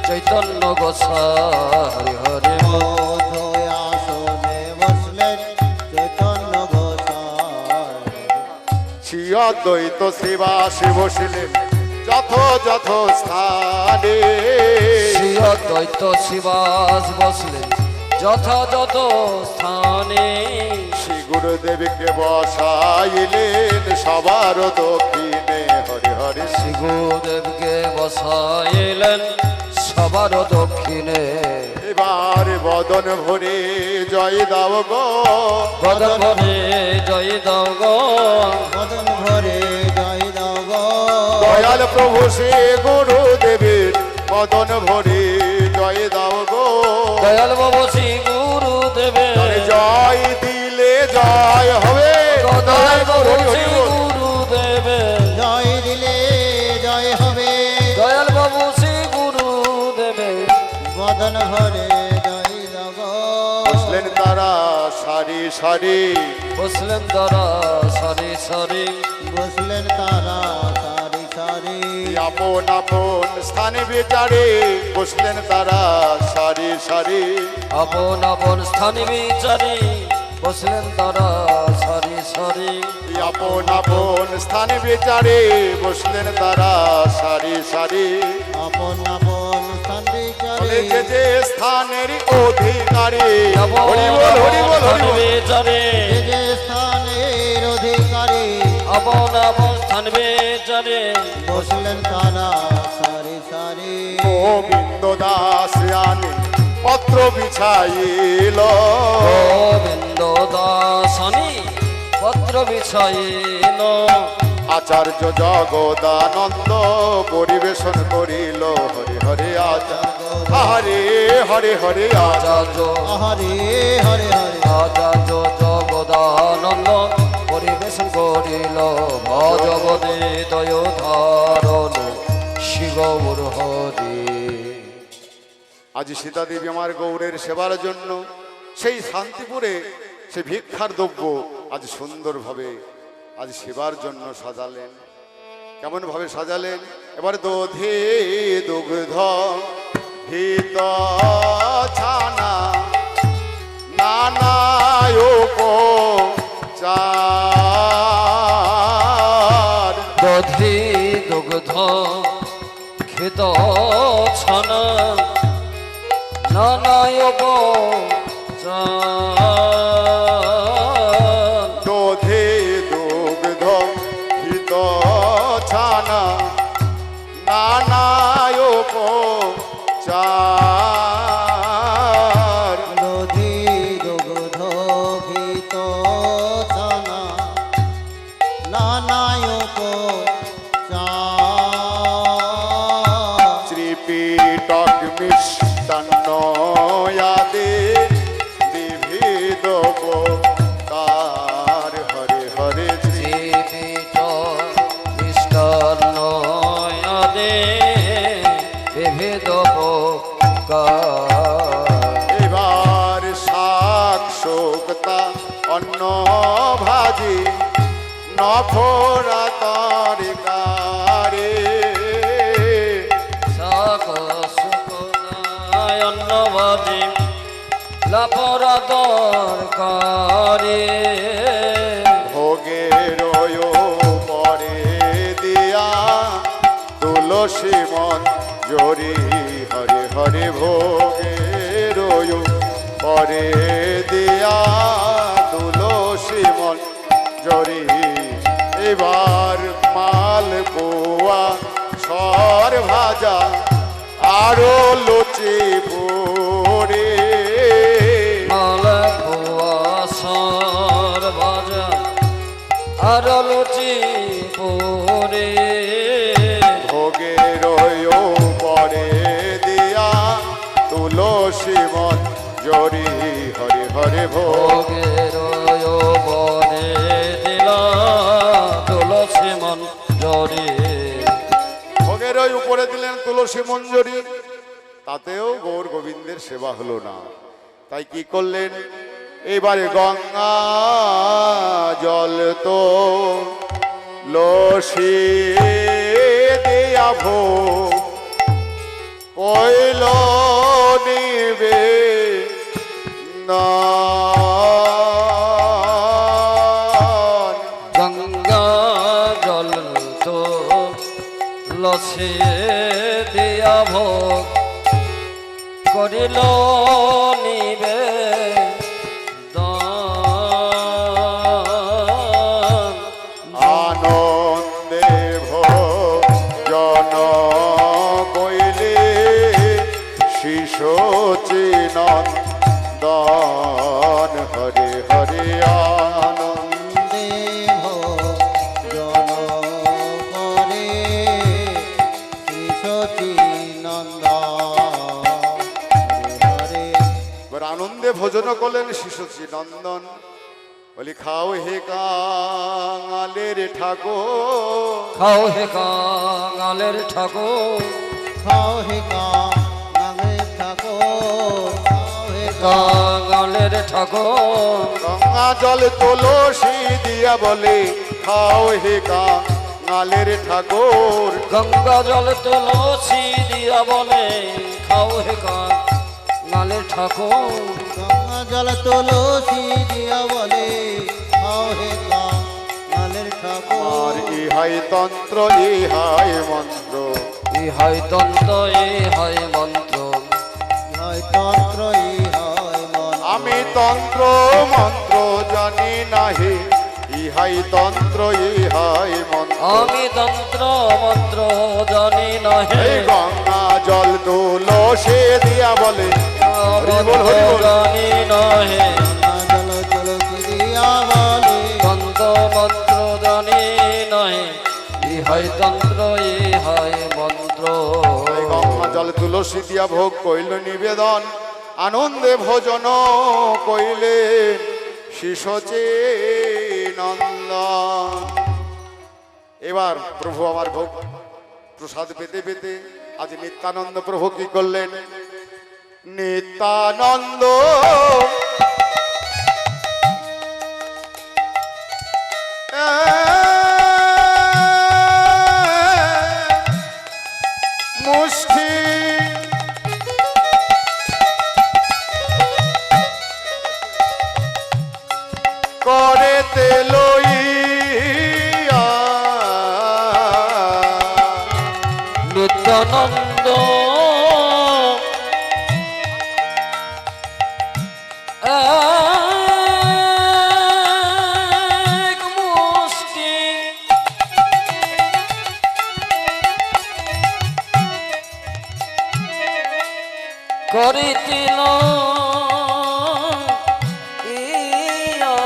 B: চৈতন্য গোসাই হরে
C: মধ্যে আসনে বসলেন চৈতন্য গোসাই
A: শ্রী অদ্বৈত শ্রীবাসে বসিলেন যথ যথ স্থানে
B: শ্রী অদ্বৈত শিবাস বসলেন যথাযথ স্থানে
A: শ্রী গুরুদেবকে বসাইলেন সবার দক্ষিণে হরে হরে
B: শ্রী গুরুদেবকে বসাইলেন সবার দক্ষিণে
A: এবার বদন ভরে জয় দাও গো
B: বদন ভরে জয় দাও গো
C: বদন ভরে জয় দাও গো
A: দয়াল প্রভু শ্রী গুরুদেবের বদন ভরে জয় দাও গো
B: দয়াল বাবু শ্রী গুরুদেবের
A: আরে জয় দিলে জয় হবে
B: দয়াল বাবু
A: হরি
B: শ্রী
A: বল।
B: গুরুদেবের
C: জয় দিলে জয় হবে
B: দয়াল বাবু শ্রী গুরুদেবের
C: বদন ভরে জয় দাও গো
A: বসলেন তারা সারি সারি
B: বসলেন তারা সারি সারি
C: বসলেন তারা সারি সারি
A: আপন আপন স্থানে বিচারে বসলেন তারা সারি সারি
B: আপন আপন স্থানে বিচারে বসলেন তারা সারি সারি
A: আপন আপন স্থানে বিচারে বসলেন তারা সারি সারি
C: আপন আপন স্থান বিচারে
A: বলে যে স্থানের অধিকারী
B: আপন
A: হরি বল হরি বল
B: আপন
A: হরি বল
B: বিচারে
C: যে যে স্থানের অধিকারী
B: আপন আপন স্থান বিচারে
C: বসলেন তারা সারি সারি
A: গোবিন্দ দাস আনে পত্র বিছাইল
B: গোবিন্দ দাসনি পত্র বিছাইল
A: আচার্য জগদানন্দ পরিবেশন করিল হরে হরে আচার্য হরে হরে হরে আচার্য
C: হরে হরে হরে
B: আচার্য জগদানন্দ পরিবেশন করিল ভজবদে দয় ধারণ শিগৌর হরি
A: আজ সীতা দেবী আমার গৌরের সেবার জন্য সেই শান্তিপুরে সে ভিক্ষার দ্রব্য আজ সুন্দরভাবে আজ সেবার জন্য সাজালেন। কেমন ভাবে সাজালেন? এবার দধি দুগ্ধ হিত ছানা নানায়ক চার
B: দধি দুগ্ধ ক্ষিত ছানা নানায়ক
A: দধি দুগ্ধ হিত ছানা নানায়ক চার
C: দধি দুগ্ধ ঘিত ছানা নানায়ক চার
A: শ্রীপীটক মিষ্টান্নয়াদে বিবিধ প্রকার হরে হরে শ্রী
B: জীবিত মিষ্টান্নয়াদে বিবিধ প্রকার
A: এবার শাক শোকতা অন্ন ভাজি নফরা তরিকারে
B: শাক শুকনায় অন্নবাদী লাপরা দরকারে
A: ভোগের পরে দিয়া তুলসী মন জরি হরে হরে ভোগে রয়ু পরে দিয়া তুলসী মন জরি এবার মাল পোয়া সর ভাজা আরো লুচি পুরি
B: মালপোয়াশর ভাজা আর লুচি পুরি
A: ভোগে রয়ো পরে দিয়া তুলসী মন জরি হরে হরে ভোগ
B: ভোগের বনে দিলা তুলসী মন জরি
A: ভোগের ওই উপরে দিলেন তুলসী মঞ্জরি, তাতেও গৌর গোবিন্দের সেবা হলো না। তাই কি করলেন, এবারে গঙ্গা জল তো লসি দিয়া ভোগ কইল নিবে
B: গঙ্গা জল তো লসে দিয়া ভোগ করিল নিবে
A: আনন্দে ভজন কইলে শিশোচিনন্দন হরে হরে আনন্দ
C: দেহ জন করে সতী নন্দ হরে
A: এবার আনন্দে ভোজন করলেন শিশোচি নন্দন। বলি খাও হে কাঙালের ঠাকুর,
B: খাও হে কাঙালের ঠাকুর
C: খাও হে কাঙালে ঠাকুর খাও হে
B: কাঙালের ঠাকুর
A: গঙ্গা জল তুলসী দিয়া বলে খাও হে কাঙালের ঠাকুর।
B: গঙ্গা জল তুলসী দিয়া বলে খাও হে কাঙালের ঠাকুর
C: গঙ্গা জল তুলসী দিয়া বলে খাও হে কাঙালের ঠাকুর
A: আর ইহাই তন্ত্র ইহাই মন্ত্র,
B: ইহাই তন্ত্র ইহাই মন্ত্র
C: ইহাই তন্ত্র ইহাই মন
A: আমি তন্ত্র মন্ত্র জানি নাহি, ইহাই তন্ত্র ইহাই মন্ত্র।
B: আমি তন্ত্র মন্ত্র জানি নহে
A: এই গঙ্গা জল তুলসী দিয়া বলে হরি বল, হরি বল।
B: জানি নহে
C: গঙ্গা জল তুলসী দিয়া বলে
B: তন্ত্র মন্ত্র জানি নহে ইহাই তন্ত্র ইহাই মন্ত্র
A: এই গঙ্গা জল তুলসী দিয়া ভোগ কইল নিবেদন, আনন্দে ভোজন কইলে শিশোচি নন্দন। এবার প্রভু আমার ভোগ প্রসাদ পেতে পেতে আজ নিত্যানন্দ প্রভু কি করলেন, নিত্যানন্দ মুষ্টি করেতে লইয়া
B: নিত্যানন্দ এক মুষ্টি করিতিল ইয়া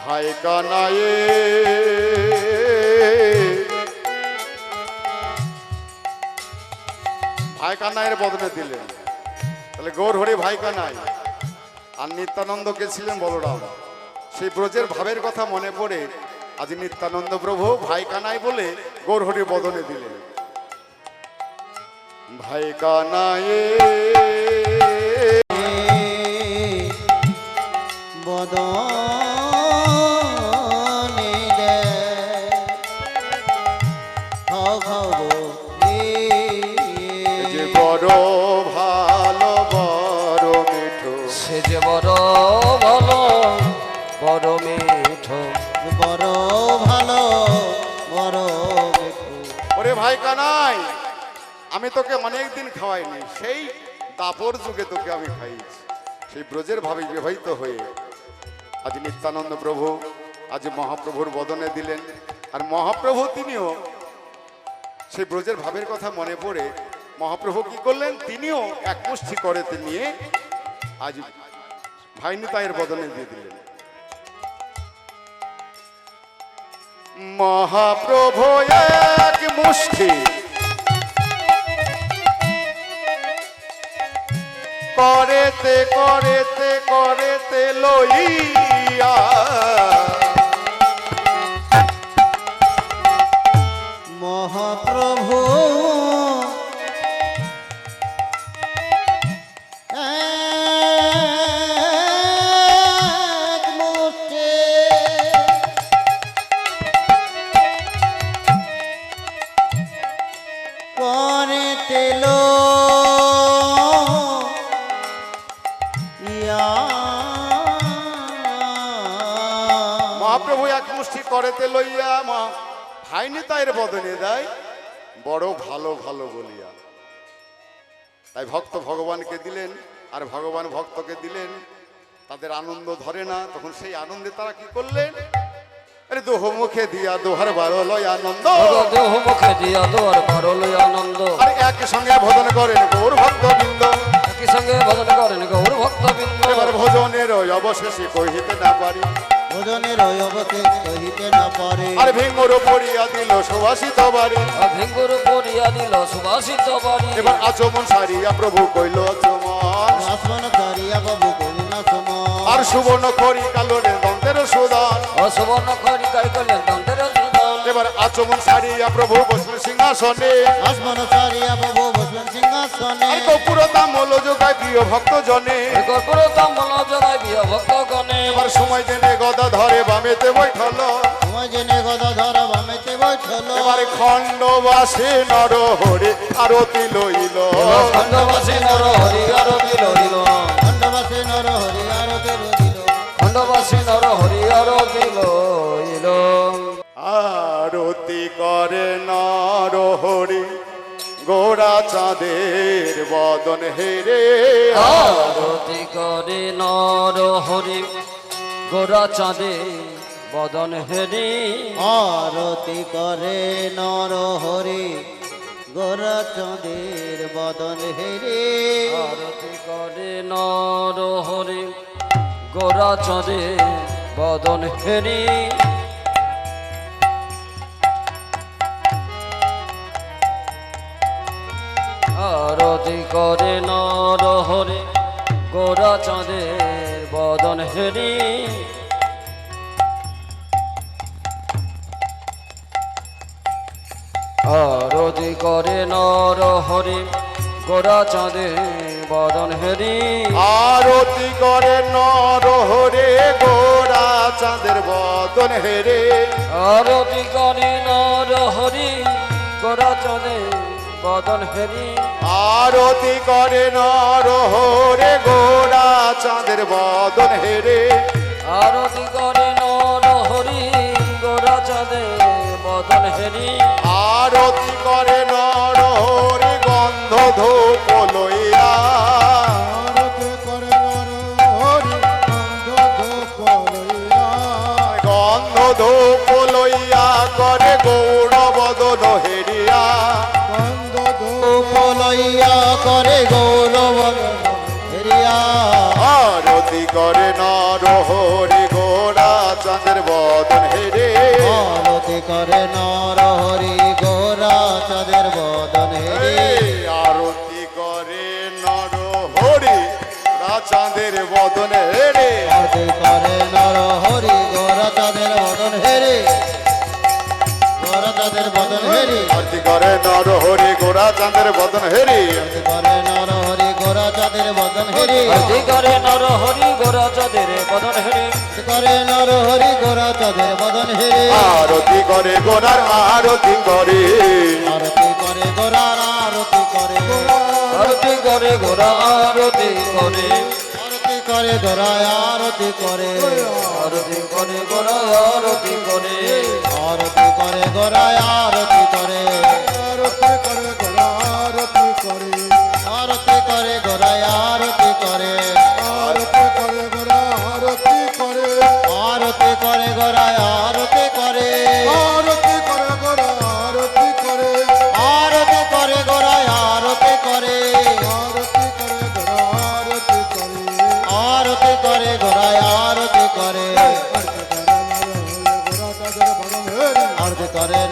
A: ভাই কানায়ে ভাই কানাইয়ের বদলে দিলেন। তাহলে গৌর হরি ভাই কানাই আর নিত্যানন্দ কে ছিলেন বলরাম। সেই ব্রজের ভাবের কথা মনে পড়ে আজ নিত্যানন্দ প্রভু ভাই কানাই বলে গৌর হরি বদলে দিলেন। ভাই কানায়ে
C: বদনে দে খাও খাও
A: যে বড় ভালো বড় মিঠো,
B: সে যে বড় ভালো বড় মিঠো
C: বড় ভালো বড়
A: ভাই কানাই, আমি তোকে অনেক দিন খাওয়াইনি, সেই দাপর যুগে তোকে আমি খাইয়েছি। সেই ব্রজের ভাবে বিবাহিত হয়ে আজ নিত্যানন্দ প্রভু আজ মহাপ্রভুর বদনে দিলেন। আর মহাপ্রভু তিনিও সেই ব্রজের ভাবের কথা মনে পড়ে মহাপ্রভু কি করলেন, তিনিও এক মুষ্টি করেতে নিয়ে আজ ভাইনিতায়ের বদনে দিয়ে দিলেন। মহাপ্রভু এক মুষ্টি করেতে করেতে করেতে লইয়া
C: মহাপ্রভু এক মুষ্টি করেতে
A: মহাপ্রভু এক মুষ্টি করেতে লইয়া ভাইনিতায়ের বদনে দেয় বড় ভালো ভালো বলিয়া। তাই ভক্ত ভগবানকে দিলেন আর ভগবান ভক্তকে দিলেন, তাদের আনন্দ ধরে না, তখন সেই আনন্দে তারা কি করলেন, আরে দোহ মুখে দিয়া দোহার বারো লয় আনন্দ,
B: দেহ মুখে দিয়া দোয়ার করলই আনন্দ।
A: আর একই সঙ্গে ভজন করেন গৌর ভক্তবৃন্দ,
B: একই সঙ্গে ভজন করেন গৌর ভক্তবৃন্দ।
A: এবার ভজনের অবশেষে কহিতে না পারি,
C: ভজনের অবকে কহিতে না পারে।
A: আর ভেঙ্গর পড়িয়া দিল সুবাসিত বাড়ি,
B: ভিঙ্গুর পড়িয়া দিল সুবাসিত বাড়ি।
A: এবার আচমন সারিয়া প্রভু কইল চমন,
C: আসমান করিয়া বাবু করিনা সমান।
A: আর সুবর্ণ করি কালোরে দন্তের সুদান,
B: অসুবর্ণ করি কাই করলেন দন্তের সুদান।
A: এবার আচমন সারিয়া প্রভু বসলেন সিংহাসনে,
C: আসমান সারিয়া বাবু বসলেন সিংহাসনে।
A: আর কপুর তামল যোগায় প্রিয় ভক্ত জনে,
B: কর্পূর তাম্বল জগাই বিয় ভক্তগণে।
A: এবার সময় জেনে গদা ধরে বামেতে বৈঠল,
C: সময় জেনে গদা ধরা বামেতে বৈঠল।
A: এবারে খণ্ডবাসে নর হরে আরতি লইল,
B: খণ্ডবাসী নর হরি আরতি লইল।
C: খণ্ডবাসে নর হরি আরতি দিল।
B: খণ্ডবাসী নর হরি আরতি লইল।
A: আরতি করে নর হরি গোড়া চাঁদের বদন হেরে,
B: আরতি করে নর হরি গোরা চাঁদে বদন হেরি।
C: আরতি করে নর হরি গোরা চাঁদের বদন হেরে।
B: আরতি করে নর হরি গোরা চাঁদে বদন হেরি। আরতি করে নর হরি গোরা চাঁদের বদন হেরি। আরতি করে নর হরি গোরা চাঁদে বদন হেরি।
A: আরতি করে নর হরে গোড়া চাঁদের বদন হেরে,
B: আরতি করে নর হরি গোরা চাঁদে বদন হেরি।
A: আরতি করে নর হরে গোড়া চাঁদের বদন হেরে,
B: আরতি করে নর হরি গোরা চাঁদে বদন হেরি।
A: আরতি করে নর হরে গন্ধ ধূপ লইয়া,
C: আরতি করে নর হরি
A: গন্ধ ধূপ লইয়া করে গৌর বদন হেরিয়া,
C: লইয়া করে গৌরব হেরিয়া।
A: আরতি করে নর হরে গোড়া চাঁদের বদন হেরে,
C: আরতি করে নর হরি গোরা চাঁদের বদন হেরে।
A: আরতি করে নর হরি চাঁদের বদন হেরে,
C: আরতি করে নর হরি গোরা চাঁদের বদন হেরে। গোরা চাঁদের বদন হেরে।
A: আরতি করে নর হরি গোড়া চাঁদের বদন হেরে,
C: আরতি করে নর হরি গোরা চাঁদের বদন হেরে।
B: আরতি করে নর হরি গোরা চাঁদের বদন হেরি।
C: আরতি করে নর হরি গোরা চাঁদের বদন হেরে।
A: আরতি করে গোড়ার আরতি করে,
C: আরতি করে গোরার আরতি করে।
B: আরতি করে গোরা আরতি করে।
C: আরতি করে গোরায় আরতি করে।
B: আরতি করে গোরা আরতি করে।
C: আরতি করে গোরায় আরতি করে।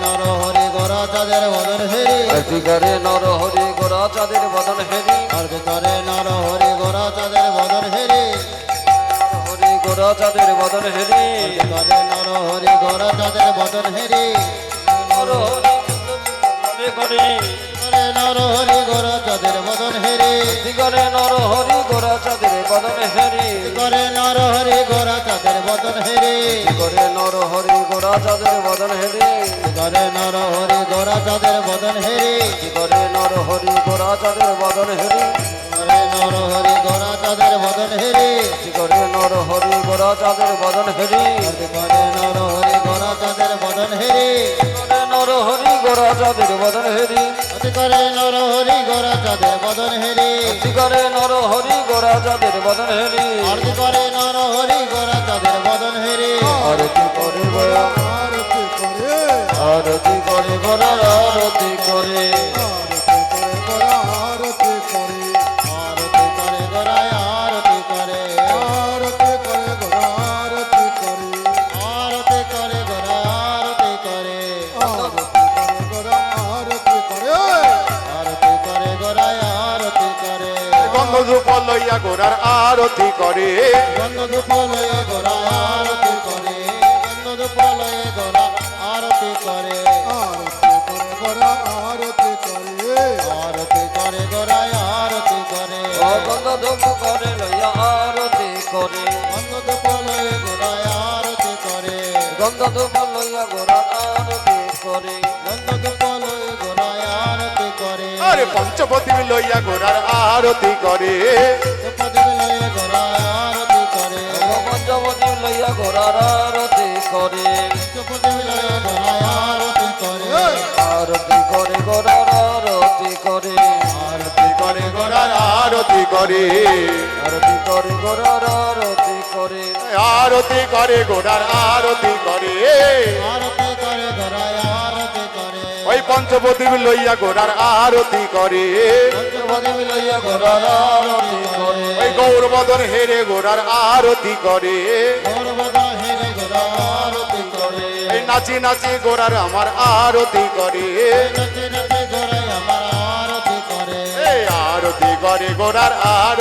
C: নর হরি গোরা চাঁদের বদন হেরি
B: আরতি করে নর হরি গোরা চাঁদের বদন হেরি
C: আরতি করে নর হরি গোরা চাঁদের বদন হেরি
B: হরি গোরা চাঁদের বদন হেরি
C: আরতি করে নর হরি গোরা চাঁদের বদন হেরি
B: নর হরি করে
C: করে নর হরি গোরা চাঁদের বদন হেরি
B: আরতি করে নর হরি গোরা চাঁদের বদন হেরি
C: করে নর হরি গোরা চাঁদের বদন হেরি
B: করে নর হরি গোরা চাঁদের বদন হেরি
C: করে নর হরি গোরা চাঁদের বদন হেরি
B: করে নর হরি গোরা চাঁদের বদন হেরি
C: করে নর হরি গোরা চাঁদের বদন হেরি
B: করে নর হরি গোরা চাঁদের বদন হেরি
C: করে নর হরি গোরা চাঁদের বদন হেরি
B: করে নর হরি গোরা চাঁদের বদন হেরি
C: অতি করে নর হরি গোরা চাঁদের বদন হেরি
B: করে নর হরি গোরা চাঁদের বদন হেরি
C: আরতি করে নর হরি গোরা চাঁদের বদন হেরি
B: আরতি করে গোরা
D: আরতি করে
B: আরতি করে গোরা আরতি করে
D: আরতি করে
C: আরতি করে গোরা আরতি করে
D: আরতি করে গোরা আরতি করে
C: আরতি করে গোরা আরতি করে
D: গোরা আরতি করে
C: আরতি করে গোরা আরতি করে
A: গন্ধ ধূপ লইয়া গোরার আরতি করে
C: গন্ধ ধূপ লয়ে গোরা আরতি করে গন্ধ ধূপ লয়ে গোরা আরতি করে
D: আরতি করে গোরা আরতি করে
C: আরতি করে গোরা আরতি করে
B: ও গন্ধ ধূপ করে লইয়া আরতি করে
C: গন্ধ ধূপ লয়ে গোরা আরতি করে
B: গন্ধ ধূপ লইয়া গোরা আরতি করে
C: গন্ধ ধূপ লয়ে গোরা আরতি করে
A: আরে পঞ্চপতি লইয়া গোরার আরতি করে
C: ধূপদীপ লয়ে গোরা আরতি করে
B: পঞ্চবতী লইয়া গোরার আরতি করে
C: ধূপদীপ লয়ে গোরা আরতি করে
B: আরতি করে গোরার আরতি করে
A: আরতি করে গোরার আরতি করে
B: আরতি করে গোরার আরতি করে
A: আরতি করে গোরার আরতি করে
C: আরতি করে গোরা আরতি করে
A: ওই পঞ্চপতি লইয়া গোরার আরতি করে
C: ধূপদীপ লয়ে
B: গোরার আরতি করে
A: ওই গৌরবদন হেরে গোরার আরতি করে
C: গৌরবদা হেরে গোরা আরতি করে
A: এই নাচি নাচি গোরার আমার আরতি করে
C: নাচে নাচে গোরা আমার আরতি করে
A: এই আরতি করে গোরার আর